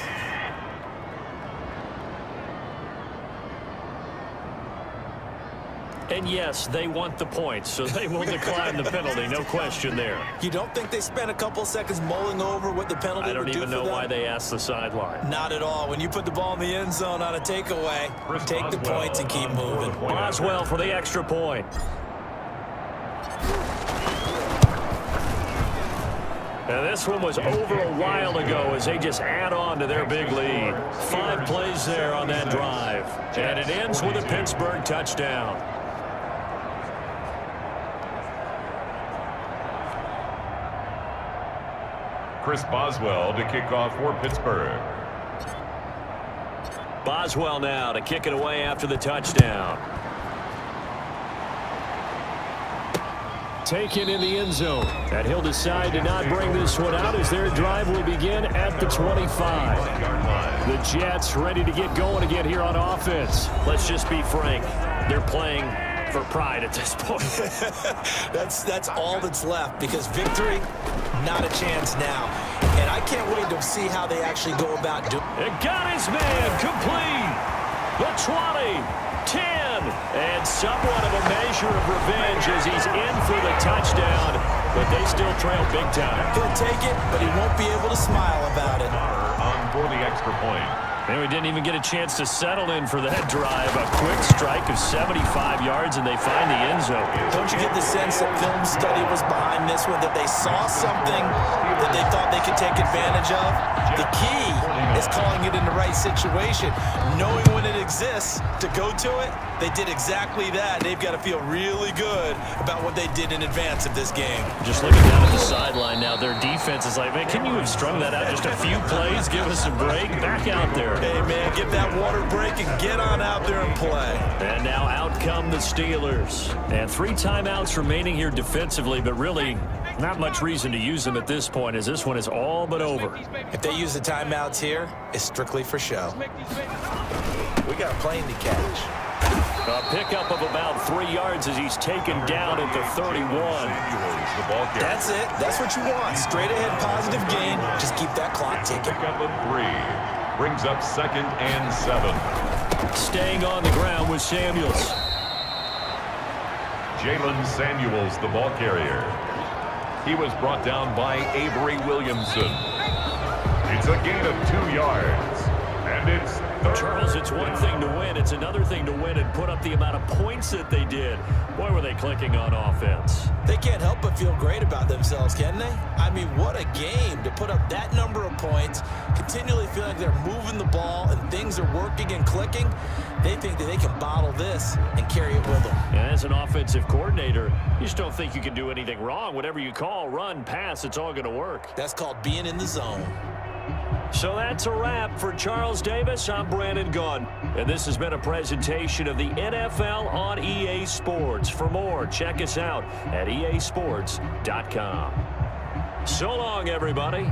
And yes, they want the points, so they will decline the penalty. No question there. You don't think they spent a couple seconds mulling over what the penalty I don't would do even for know them? why they asked the sideline. Not at all. When you put the ball in the end zone on a takeaway, take the points and keep moving. Boswell for the extra point. And this one was over a while ago as they just add on to their big lead. 5 plays there on that drive. And it ends with a Pittsburgh touchdown. Chris Boswell to kick off for Pittsburgh. Boswell now to kick it away after the touchdown. taken in the end zone. And he'll decide to not bring this one out as their drive will begin at the 25. The Jets ready to get going again here on offense. Let's just be frank. They're playing for pride at this point. That's all that's left, because victory, not a chance now. And I can't wait to see how they actually go about doing it. It got his man complete. The 20, 10, and somewhat of a measure of revenge as he's in for the touchdown, but they still trail big time. He'll take it, but he won't be able to smile about it. On for the extra point. And we didn't even get a chance to settle in for that drive. A quick strike of 75 yards, and they find the end zone. Don't you get the sense that film study was behind this one, that they saw something that they thought they could take advantage of? The key is calling it in the right situation, knowing when it exists to go to it. They did exactly that. They've got to feel really good about what they did in advance of this game. Just looking down at the sideline now, their defense is like, man, can you have strung that out just a few plays? Give us a break. Back out there. Hey, man, get that water break and get on out there and play. And now out come the Steelers. And 3 timeouts remaining here defensively, but really not much reason to use them at this point, as this one is all but over. If they use the timeouts here, it's strictly for show. We got a plane to catch. A pickup of about 3 yards as he's taken down at the 31. The ball carrier. That's it. That's what you want. Straight ahead positive gain. Just keep that clock ticking. Pickup of 3. Brings up 2nd and 7. Staying on the ground with Samuels. Jalen Samuels, the ball carrier. He was brought down by Avery Williamson. It's a gain of 2 yards. And it's third. Charles, it's one thing to win. It's another thing to win and put up the amount of points that they did. Boy, were they clicking on offense. They can't help but feel great about themselves, can they? I mean, what a game to put up that number of points, continually feeling like they're moving the ball and things are working and clicking. They think that they can bottle this and carry it with them. And as an offensive coordinator, you just don't think you can do anything wrong. Whatever you call, run, pass, it's all going to work. That's called being in the zone. So that's a wrap for Charles Davis. I'm Brandon Gunn. And this has been a presentation of the NFL on EA Sports. For more, check us out at easports.com. So long, everybody.